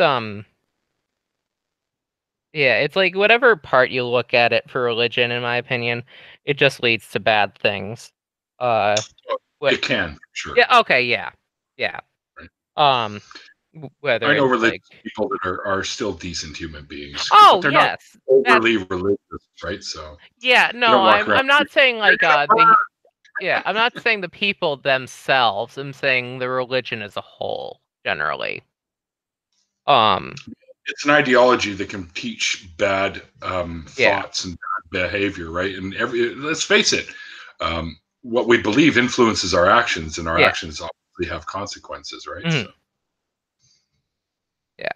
yeah, it's like whatever part you look at it for religion, in my opinion, it just leads to bad things. Uh, Oh, what? it can, sure. Yeah, okay, yeah, yeah. Right. Um, I whether know it's religious like, people that are still decent human beings, but oh they're not yes, that's overly religious, right? So yeah. they No, don't walk around. I'm not saying "You're like gonna the burn." yeah, I'm not saying the people themselves. I'm saying the religion as a whole, generally. Um, It's an ideology that can teach bad yeah, thoughts and bad behavior, right? And let's face it, what we believe influences our actions, and our yeah, actions obviously have consequences, right? So mhm, yeah,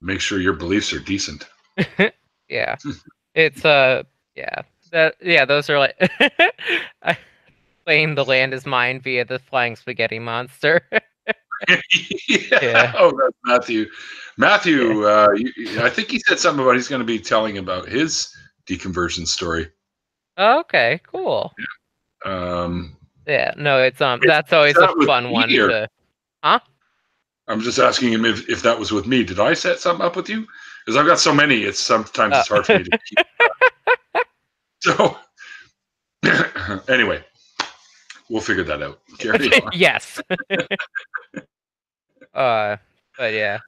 make sure your beliefs are decent. yeah. It's yeah, yeah. Those are like, I claim the land is mine via the flying spaghetti monster. Yeah. Yeah, Oh, that's Matthew. yeah. Matthew, I think he said something about he's going to be telling about his deconversion story. Okay, cool. Um, Yeah, no, it's is that's always a that with fun me, one or to, huh? I'm just asking him if that was with me. Did I set something up with you? Because I've got so many, it's sometimes Uh, it's hard for me to keep. So anyway, we'll figure that out. Carry on. yes. Uh, but yeah.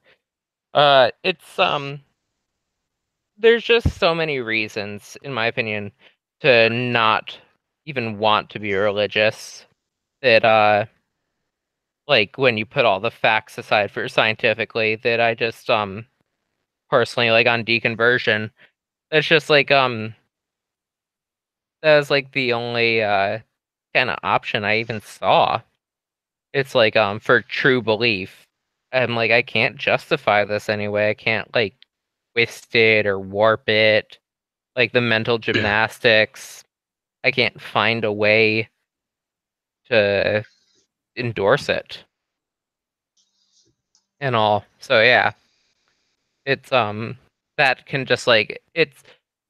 It's there's just so many reasons, in my opinion, to not even want to be religious. That like when you put all the facts aside for scientifically, that I just personally like on deconversion, that's just like that was like the only kind of option I even saw. It's like for true belief. I'm like I can't justify this anyway. I can't like twist it or warp it. Like the mental Yeah. gymnastics, I can't find a way to endorse it and all. So yeah, it's that can just like it's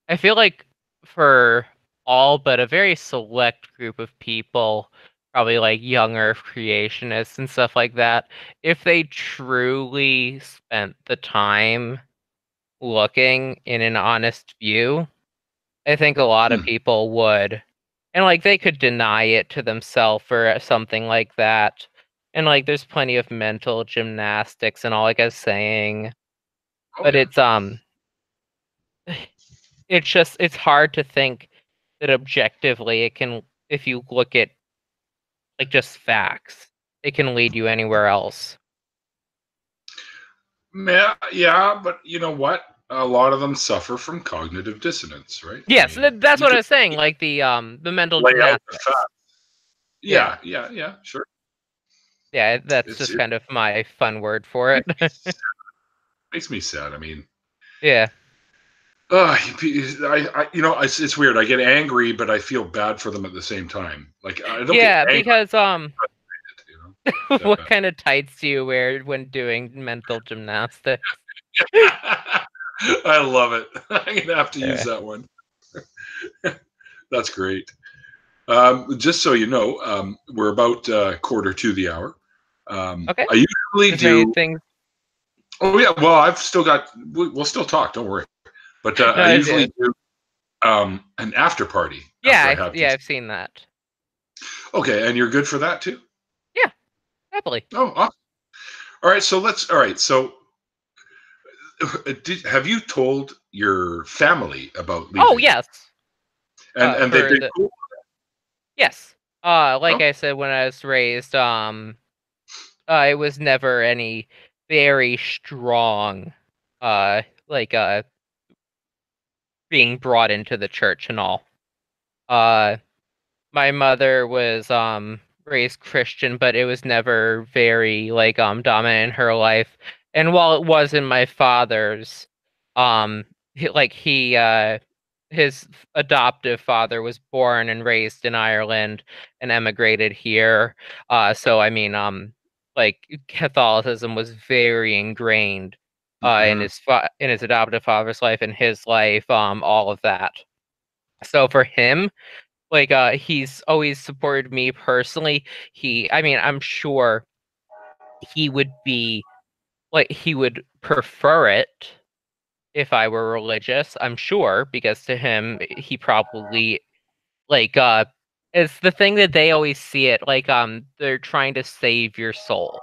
I feel like for all but a very select group of people, probably like younger creationists and stuff like that, if they truly spent the time looking in an honest view, I think a lot of Hmm. people would. And like they could deny it to themselves or something like that. And like there's plenty of mental gymnastics and all like I was saying. Oh But yeah. it's just it's hard to think that objectively it can if you look at like just facts, it can lead you anywhere else. Yeah, yeah, but you know what? A lot of them suffer from cognitive dissonance, right? I Yes, mean, that's you what I could was saying, like the mental lay out the gymnastics. facts. Yeah. Yeah, yeah, yeah, sure. Yeah, that's It's just it kind of my fun word for it. makes me sad. Makes me sad. I mean, Yeah. it's weird. I get angry, but I feel bad for them at the same time. Like I don't get Yeah, angry, because that what bad. kind of tights do you wear when doing mental gymnastics? I love it. I'm gonna have to use Yeah. that one. That's great. Just so you know, we're about quarter to the hour. Okay. I usually There's many do. things. Oh yeah, well I've still got. We'll still talk. Don't worry. But I No, usually do an after party after I have yeah, these. I've seen that. Okay, and you're good for that too. Yeah, happily. Oh, awesome. All right. So let's. All right. So have you told your family about Oh leaving? yes. And they've For been the cool. yes. Like Oh, I said, when I was raised, it was never any very strong, like being brought into the church and all. Uh, my mother was raised Christian, but it was never very like dominant in her life. And while it was in my father's, like his adoptive father was born and raised in Ireland and emigrated here. So I mean like Catholicism was very ingrained in his adoptive father's life, in his life, all of that. So for him, like he's always supported me personally. I mean, I'm sure he would be like he would prefer it if I were religious, I'm sure, because to him he probably like it's the thing that they always see it like they're trying to save your soul.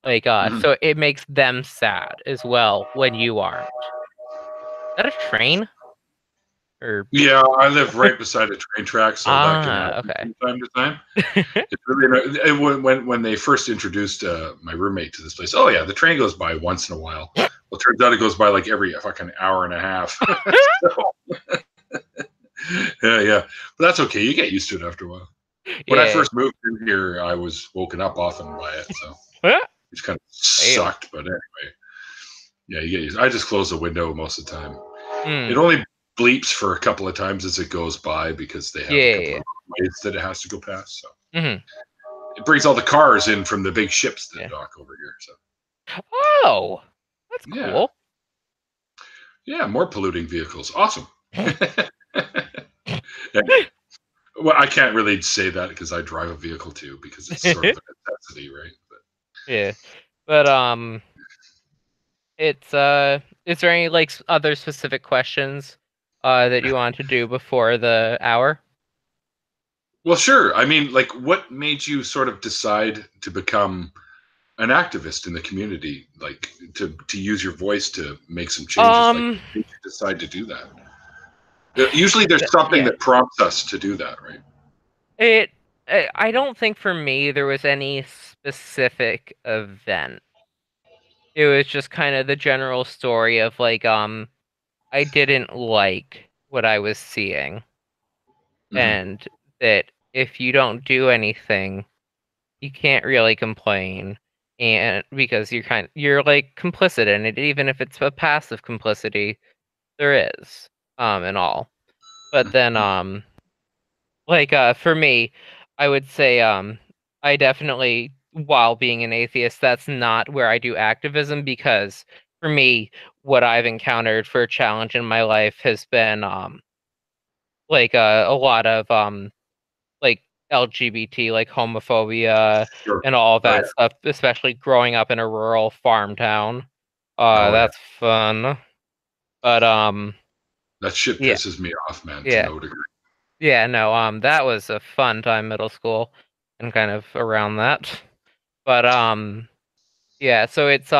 Like Mhm. so it makes them sad as well when you aren't. Is that a train? Or Yeah, I live right beside a train track, so that can happen okay. from time to time. It's really when they first introduced my roommate to this place. Oh yeah, the train goes by once in a while. Well, it turns out it goes by like every fucking hour and a half. So, yeah. But that's okay. You get used to it after a while. When I Yeah. first moved in here, I was woken up often by it, so it's kind of Damn. sucked. But anyway, yeah, you get used. I just close the window most of the time. It Hmm. only bleeps for a couple of times as it goes by because they have a couple Yeah. of ways that it has to go past. So Hmm. it brings all the cars in from the big ships that Yeah. dock over here. So Oh, that's yeah, cool. yeah, more polluting vehicles. Awesome. Anyway, well, I can't really say that because I drive a vehicle too because it's sort of a necessity, right? But Yeah. But it's is there any like other specific questions that you want to do before the hour? well, sure. I mean, like, what made you sort of decide to become an activist in the community, like to use your voice to make some changes? Like, Um what made you decide to do that? Usually, there's something yeah. that prompts us to do that, right? It I don't think for me there was any specific event. It was just kind of the general story of like I didn't like what I was seeing, Hmm. and that if you don't do anything, you can't really complain, and because you're like complicit in it, even if it's a passive complicity, there is and all. But then like for me, I would say I definitely, while being an atheist, that's not where I do activism, because for me what I've encountered for a challenge in my life has been like a lot of like LGBT, like homophobia Sure. and all Oh that yeah. stuff, especially growing up in a rural farm town. Oh yeah. That's fun. But That shit yeah, pisses me off, man, to yeah, no degree. yeah. No, that was a fun time, middle school, and kind of around that. But yeah. So it's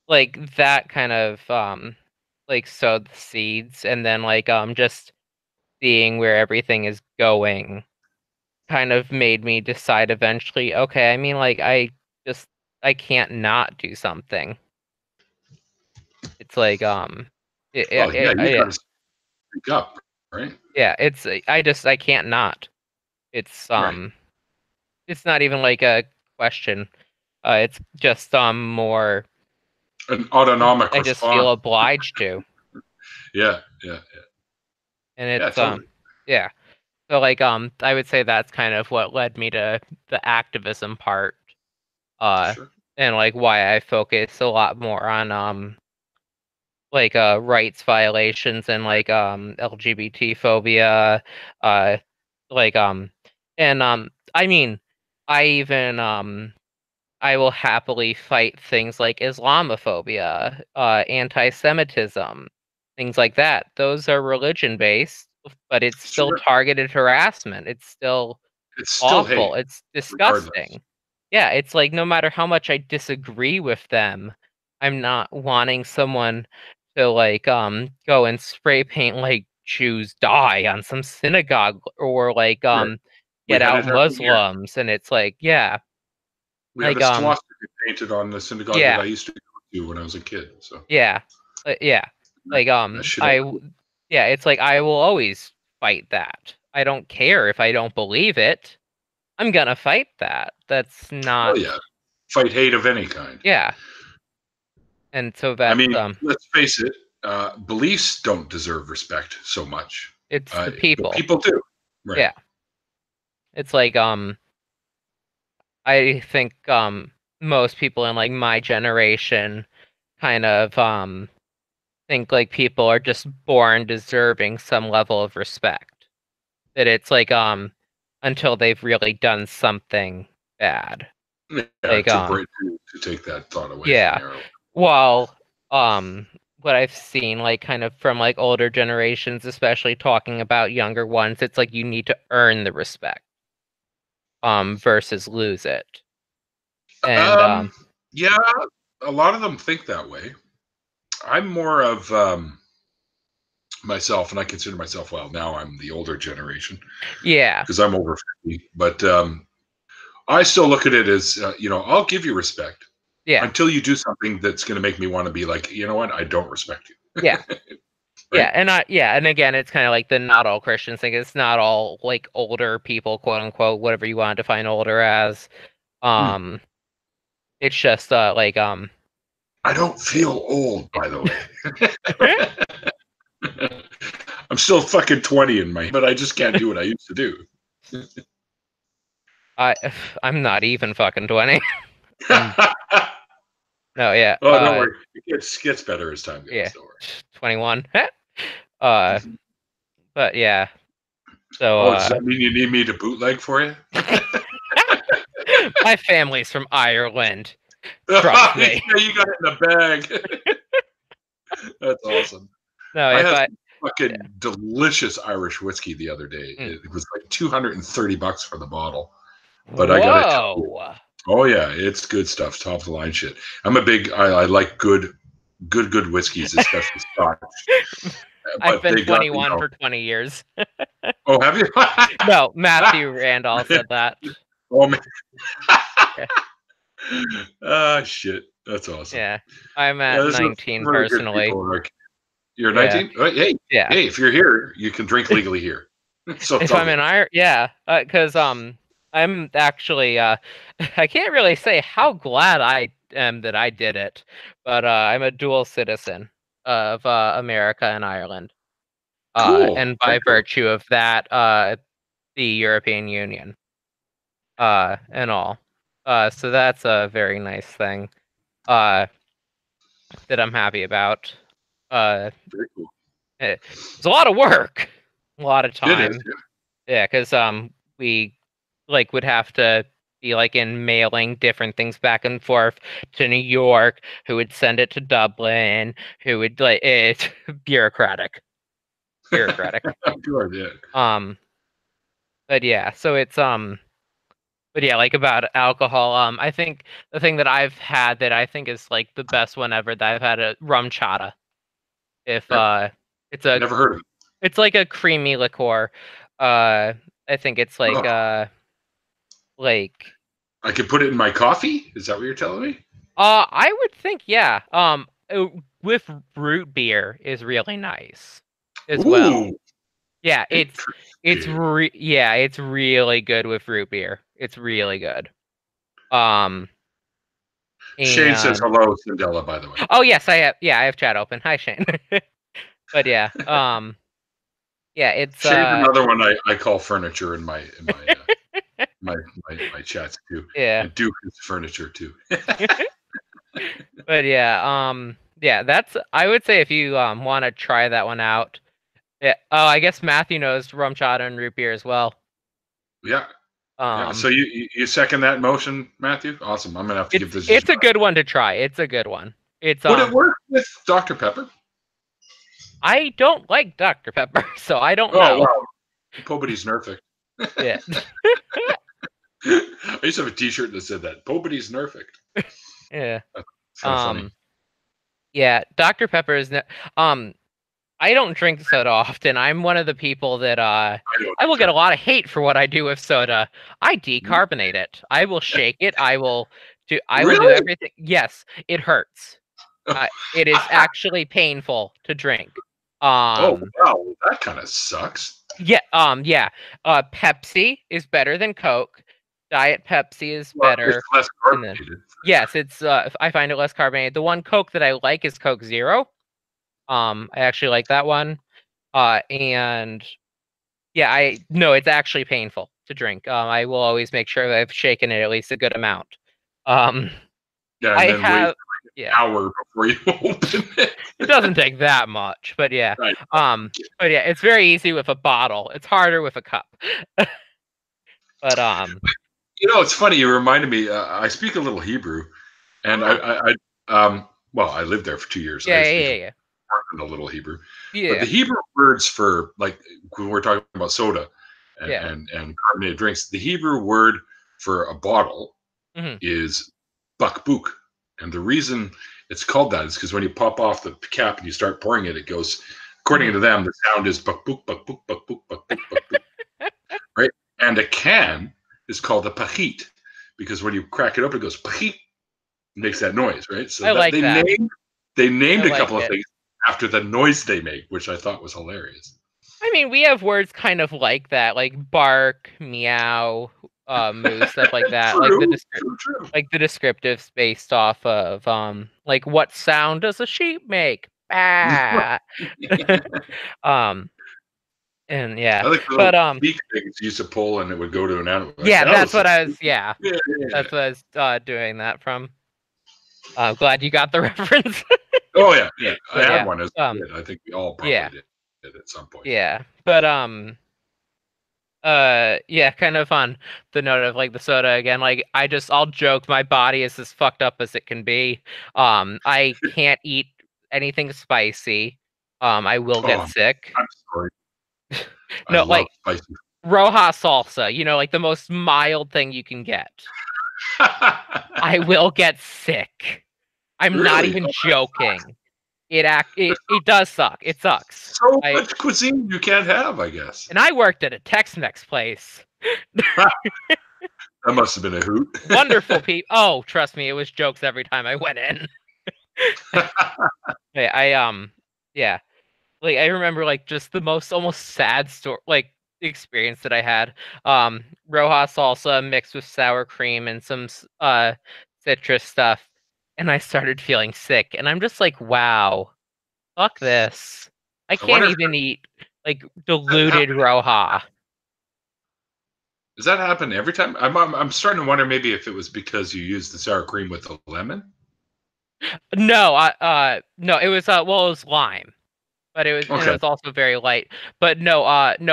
like that kind of like sowed the seeds, and then like just seeing where everything is going kind of made me decide eventually, okay, I mean, like, just, I can't not do something. It's like, Well, yeah, you yeah, got to speak up, right? yeah, I can't not. It's, Right. it's not even like a question. It's just, more, An autonomic I just feel response. obliged to. Yeah, yeah, And yeah, it's, totally. yeah. So, like, I would say that's kind of what led me to the activism part. Uh, Sure. and like why I focus a lot more on, like rights violations and like LGBT phobia, uh like and I mean, I even I will happily fight things like Islamophobia, anti-Semitism, things like that. Those are religion based, but it's still Sure. targeted harassment. It's still It's still hate, awful. It's regardless. disgusting. Yeah, it's like no matter how much I disagree with them, I'm not wanting someone to like go and spray paint like Jews die on some synagogue, or like Right. We get had out it happen here. Muslims, and it's like yeah, We had like a swastika painted on the synagogue that yeah, I used to go to when I was a kid. So yeah, yeah. Like that shit all. yeah, it's like I will always fight that. I don't care if I don't believe it. I'm gonna fight that. That's Oh not yeah, fight hate of any kind. yeah. And so I that's mean, let's face it. Beliefs don't deserve respect so much, it's the but people. people do. Right. Yeah. It's like I think most people in like my generation kind of think like people are just born deserving some level of respect. That it's like until they've really done something bad. Yeah, Like to take that thought away from yeah. you. Well, what I've seen like kind of from like older generations, especially talking about younger ones, it's like you need to earn the respect versus lose it. And Yeah, a lot of them think that way. I'm more of myself, and I consider myself, well, now I'm the older generation yeah. because I'm over 50, but I still look at it as, I'll give you respect Yeah. until you do something that's going to make me want to be like, you know what, I don't respect you. Yeah. Right? And again, it's kind of like the not all Christians thing. It's not all like older people, quote unquote, whatever you want to define older as. Hmm. It's just I don't feel old, by the way. I'm still fucking 20 in my, but I just can't do what I used to do. I I'm not even fucking 20. I'm no, yeah. Oh, don't worry. It gets better as time Yeah. goes. Don't worry. 21. uh but yeah. So Oh, does that mean you need me to bootleg for you? my family's from Ireland. Trust me. Yeah, you got it in a bag. That's awesome. No, I if had I some fucking delicious Irish whiskey the other day. It was like $230 for the bottle, but I gotta tell you, Whoa. oh yeah, it's good stuff, top of the line shit. I'm a big, I like good whiskeys, especially Scotch. I've But been they got, 21 for 20 years. oh, have you? No, Matthew Randall said that. Oh man. Yeah. Ah, shit. That's awesome. Yeah. I'm Yeah, at there's some 19 really good personally. people. Like, you're Yeah. 19? Oh, hey, Yeah. if you're here, you can drink legally here. So If tell I'm me. in Ireland, yeah, because I'm actually I can't really say how glad I am that I did it, but I'm a dual citizen of America and Ireland, Cool. and Very by cool. virtue of that, the European Union, and all, so that's a very nice thing, uh, that I'm happy about. Uh, Very cool. it's a lot of work, a lot of It is. time. Yeah, because we like would have to be like in mailing different things back and forth to New York, who would send it to Dublin, who would like it's bureaucratic. Bureaucratic. Yeah. Good. Yeah. Um but yeah, so it's but yeah, like about alcohol, I think the thing that I've had that I think is like the best one ever that I've had a rum chata. If Yep. it's a Never heard of it. it's like a creamy liqueur. I think it's Oh, like I could put it in my coffee? Is that what you're telling me? I would think, yeah. With root beer is really nice as well. Ooh, Yeah, interesting. it's really good with root beer. It's really good. Um, Shane says and hello, Cindela, by the way. oh yes, I have chat open. Hi Shane. But yeah, yeah, it's Shane's another one I call furniture in my chats too. yeah. And Duke is furniture too. But yeah, yeah, that's I would say if you want to try that one out. Yeah. Oh, I guess Matthew knows rum chata and root beer as well. Yeah. Yeah. Um, So you second that motion, Matthew? Awesome. I'm gonna have to give this a it's a shot. good one to try. It's a good one. It's Would it work with Dr. Pepper? I don't like Dr. Pepper, so I don't Oh know. wow. Pobody's nerfing. Yeah. I used to have a T-shirt that said that. Pobody's nerfing. Yeah. It's kind of funny. Yeah, Dr. Pepper is I don't drink soda often. I'm one of the people that I don't I will get either. a lot of hate for what I do with soda. I decarbonate it. I will shake it. I will do Really? everything. Yes, it hurts. It is actually painful to drink. Oh Um wow, that kind of sucks. yeah. Pepsi is better than Coke. Diet Pepsi is Well, it's better. less And then carbonated. yes, it's I find it less carbonated. The one Coke that I like is Coke Zero. I actually like that one. And yeah, I no, it's actually painful to drink. I will always make sure that I've shaken it at least a good amount. Um, Yeah, and I then wait have yeah. an hour before you open it. It doesn't take that much, but yeah. Right. But yeah, it's very easy with a bottle. It's harder with a cup. But It's funny. You reminded me. I speak a little Hebrew, and I lived there for 2 years. I speak a little Hebrew, but the Hebrew words for, like, when we're talking about soda and carbonated drinks, the Hebrew word for a bottle is bakbuk, and the reason it's called that is because when you pop off the cap and you start pouring it, it goes. According to them, the sound is bakbuk, bakbuk, bakbuk, bakbuk, bakbuk, right? And a can is called a pachit because when you crack it open, it goes pachit, makes that noise, right? So I like that. They named a couple of things after the noise they make, which I thought was hilarious. I mean, we have words kind of like that, like bark, meow, moo, stuff like that. True. Like the descriptives based off of like what sound does a sheep make? Bah. And yeah, I like the little beak things you used to pull and it would go to an animal. Yeah, that's what I was. Yeah, that's what I was doing that from. I'm glad you got the reference. Oh yeah. I had one as a kid. I think we all probably did at some point. Yeah, but yeah, kind of on the note of like the soda again. Like I'll joke my body is as fucked up as it can be. I can't eat anything spicy. I will get sick. I'm sorry. No, like spicy. Roja salsa, like the most mild thing you can get. I will get sick. I'm not even joking. It does suck. It sucks. So much cuisine you can't have, I guess. And I worked at a Tex-Mex place. That must have been a hoot. Wonderful people. Oh, trust me, it was jokes every time I went in. Yeah. Like I remember like just the most almost sad story, like experience that I had. Roja salsa mixed with sour cream and some citrus stuff, and I started feeling sick. And I'm just like, wow, fuck this. I can't even eat like diluted Roja. Does that happen every time? I'm starting to wonder maybe if it was because you used the sour cream with the lemon. No, no, it was it was lime. But it was also very light. But no,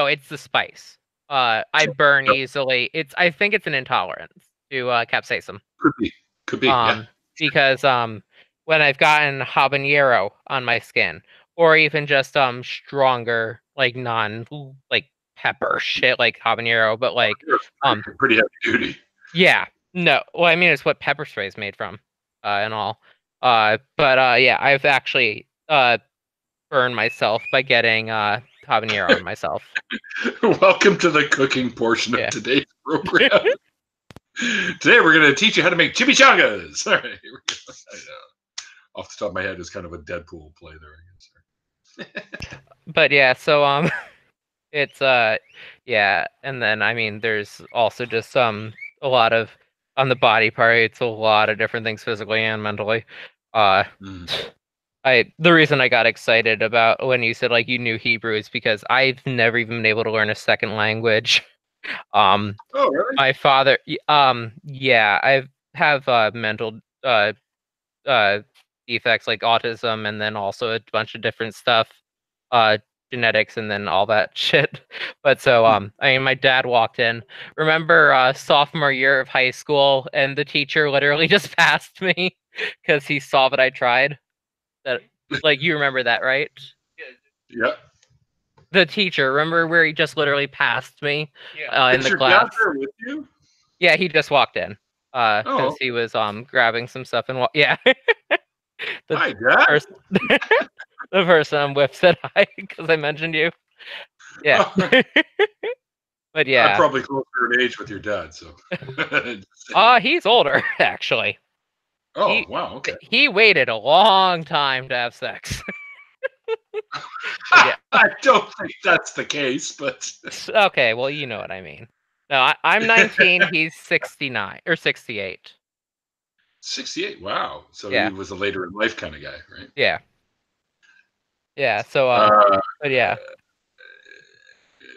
it's the spice. I burn easily. I think it's an intolerance to capsaicin. Could be. Yeah. Because when I've gotten habanero on my skin, or even just stronger like like pepper shit like habanero, but like pretty heavy duty. Yeah. No. Well, I mean it's what pepper spray is made from, and all. But yeah, I've actually burn myself by getting habanero on myself. Welcome to the cooking portion of today's program. Today we're going to teach you how to make chimichangas. All right, here we go. I know. Off the top of my head is kind of a Deadpool play there, I guess. But yeah, so it's yeah, and then I mean there's also just a lot of on the body part, it's a lot of different things physically and mentally. The reason I got excited about when you said like you knew Hebrew is because I've never even been able to learn a second language. Oh, really? My father, yeah, I have mental defects like autism, and then also a bunch of different stuff, genetics, and then all that shit. But so, I mean, my dad walked in. Remember sophomore year of high school, and the teacher literally just passed me because he saw that I tried. That, like, you remember that, right? Yeah. The teacher, remember where he just literally passed me in the class? Dad there with you? Yeah, he just walked in because he was grabbing some stuff and yeah. Hi, Dad. The person I'm with said hi because I mentioned you. Yeah. But yeah, I'm probably closer in age with your dad, so. He's older actually. Oh, wow, okay. He waited a long time to have sex. Yeah. I don't think that's the case, but okay, well, you know what I mean. No, I'm 19, he's 69 or 68. 68, wow. So yeah. He was a later in life kind of guy, right? Yeah. Yeah, so but yeah.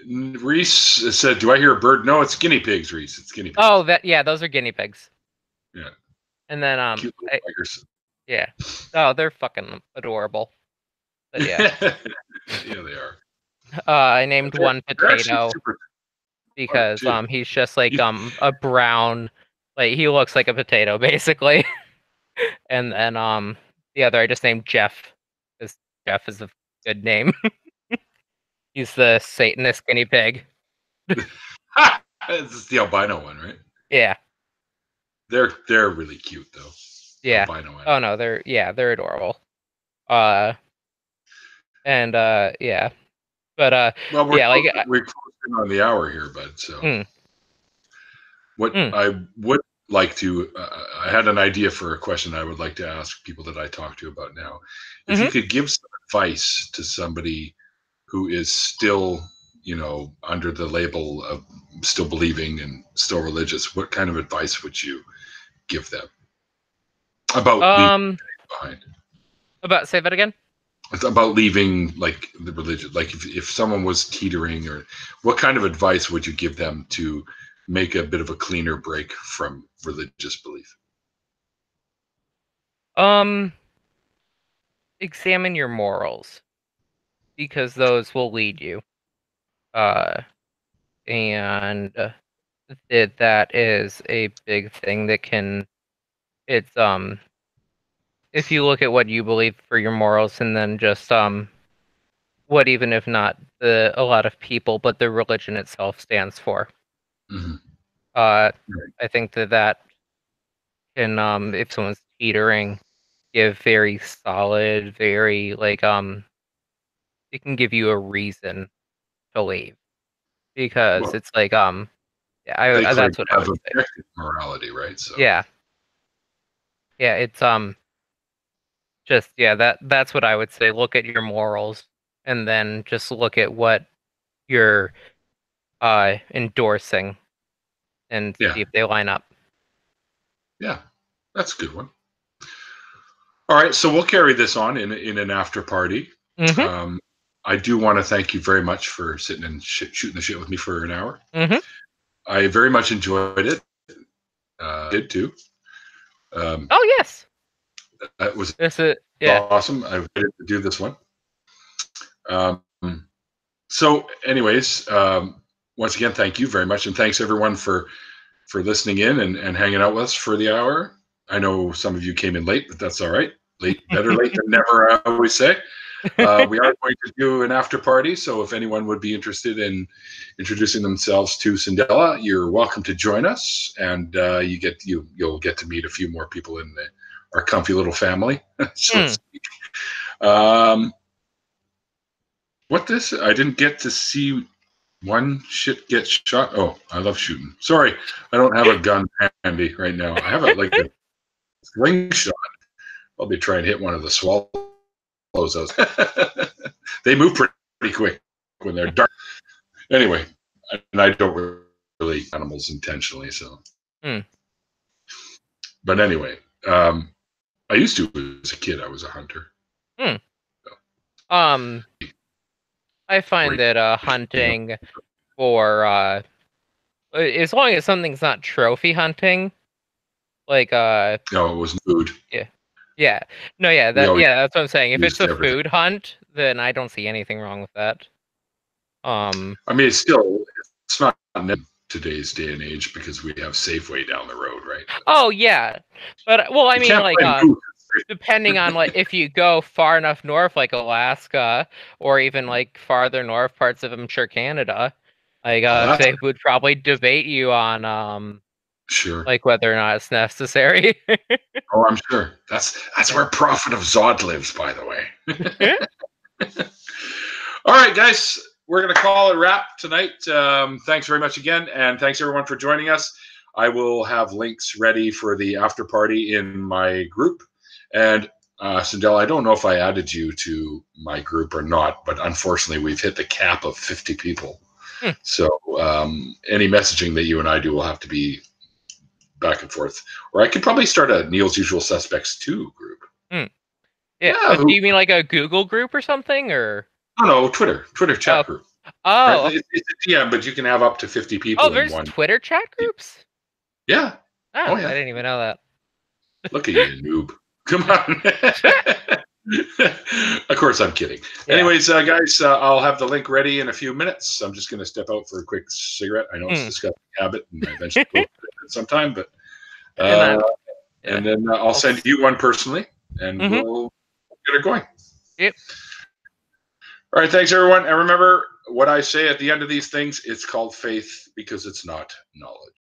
Reese said, "Do I hear a bird?" No, it's guinea pigs, Reese. It's guinea pigs. Oh, yeah, those are guinea pigs. Yeah. And then Cute little tigers. Yeah. Oh, they're fucking adorable. But yeah. Yeah, they are. I named one They're actually Potato super smart because too. he's just like You, a brown, like he looks like a potato basically. And then the other I just named Jeff because Jeff is a good name. He's the Satanist guinea pig. this is the albino one, right? Yeah. They're really cute though. Yeah. Albino one. Oh no, they're adorable. Uh and yeah. But Well, yeah, like we're closing on the hour here, bud. So mm, what mm, I would like to, I had an idea for a question I would like to ask people that I talk to about now. If you mhm. could give some advice to somebody who is still, under the label of still believing and still religious, what kind of advice would you give them about leaving Um behind? about say that again? It's about leaving like the religion. Like if someone was teetering, or what kind of advice would you give them to make a bit of a cleaner break from religious belief? Um examine your morals because those will lead you. Uh and that is a big thing that can it's if you look at what you believe for your morals and then just what even if not a lot of people but the religion itself stands for. Mm-hmm. Uh Right. I think that can if someone's teetering give very solid, very like it can give you a reason to leave because Well, it's like yeah, they claim that's to what I have would say. objective morality, right? So Yeah. Yeah, it's just yeah, that's what I would say. Look at your morals and then just look at what you're endorsing and yeah, see if they line up. yeah, that's a good one. All right, so we'll carry this on in an after party. Mhm. Um, I do want to thank you very much for sitting and shooting the shit with me for an hour. Mhm. I very much enjoyed it. Did too. Um, Oh, yes. that was This is yeah. awesome. I wanted to do this one. Um, so, anyways, once again, thank you very much, and thanks everyone for listening in and hanging out with us for the hour. I know some of you came in late, but that's all right. Better late than never, I always say. We are going to do an after party, so if anyone would be interested in introducing themselves to Cindela, you're welcome to join us, and you'll get to meet a few more people in our comfy little family. So to Hmm. speak. What this? I didn't get to see one shit get shot. Oh, I love shooting. Sorry, I don't have a gun handy right now. I have like a slingshot. I'll be trying to hit one of the swallows. They move pretty quick when they're dark. Anyway, and I don't really animals intentionally. So, Hmm. but anyway, I used to as a kid. I was a hunter. Hmm. So, Um, I find great. that hunting for as long as something's not trophy hunting, like No, it was food. yeah. Yeah. No, yeah, We always that's what I'm saying. If it's used a everything. food hunt, then I don't see anything wrong with that. I mean, it's not in today's day and age because we have Safeway down the road, right? Oh yeah. But well, I You mean can't like find moose. depending on like if you go far enough north like Alaska or even like farther north parts of I'm sure Canada, like Alaska, they would probably debate you on sure. like whether or not it's necessary. Oh, I'm sure. That's Yeah. where Prophet of Zod lives, by the way. All right, guys, we're going to call it a wrap tonight. Thanks very much again, and thanks everyone for joining us. I will have links ready for the after party in my group. And Cindela, I don't know if I added you to my group or not, but unfortunately, we've hit the cap of 50 people. Hmm. So any messaging that you and I do will have to be back and forth. Or I could probably start a Neil's Usual Suspects 2 group. Hmm. Yeah. Yeah, Do you mean like a Google group or something or I don't know, Twitter chat oh group. Right? oh It's a DM, but you can have up to 50 oh people in there's one. Twitter chat groups? Yeah. Oh, Oh, I yeah. didn't even know that. Look at you, noob. Come on. Of course, I'm kidding. Yeah. Anyways, guys, I'll have the link ready in a few minutes. I'm just going to step out for a quick cigarette. I know it's a disgusting habit, and I eventually will sometime, but and then I'll send you one personally, and we'll get it going. Yep. All right, thanks, everyone. And remember what I say at the end of these things, it's called faith because it's not knowledge.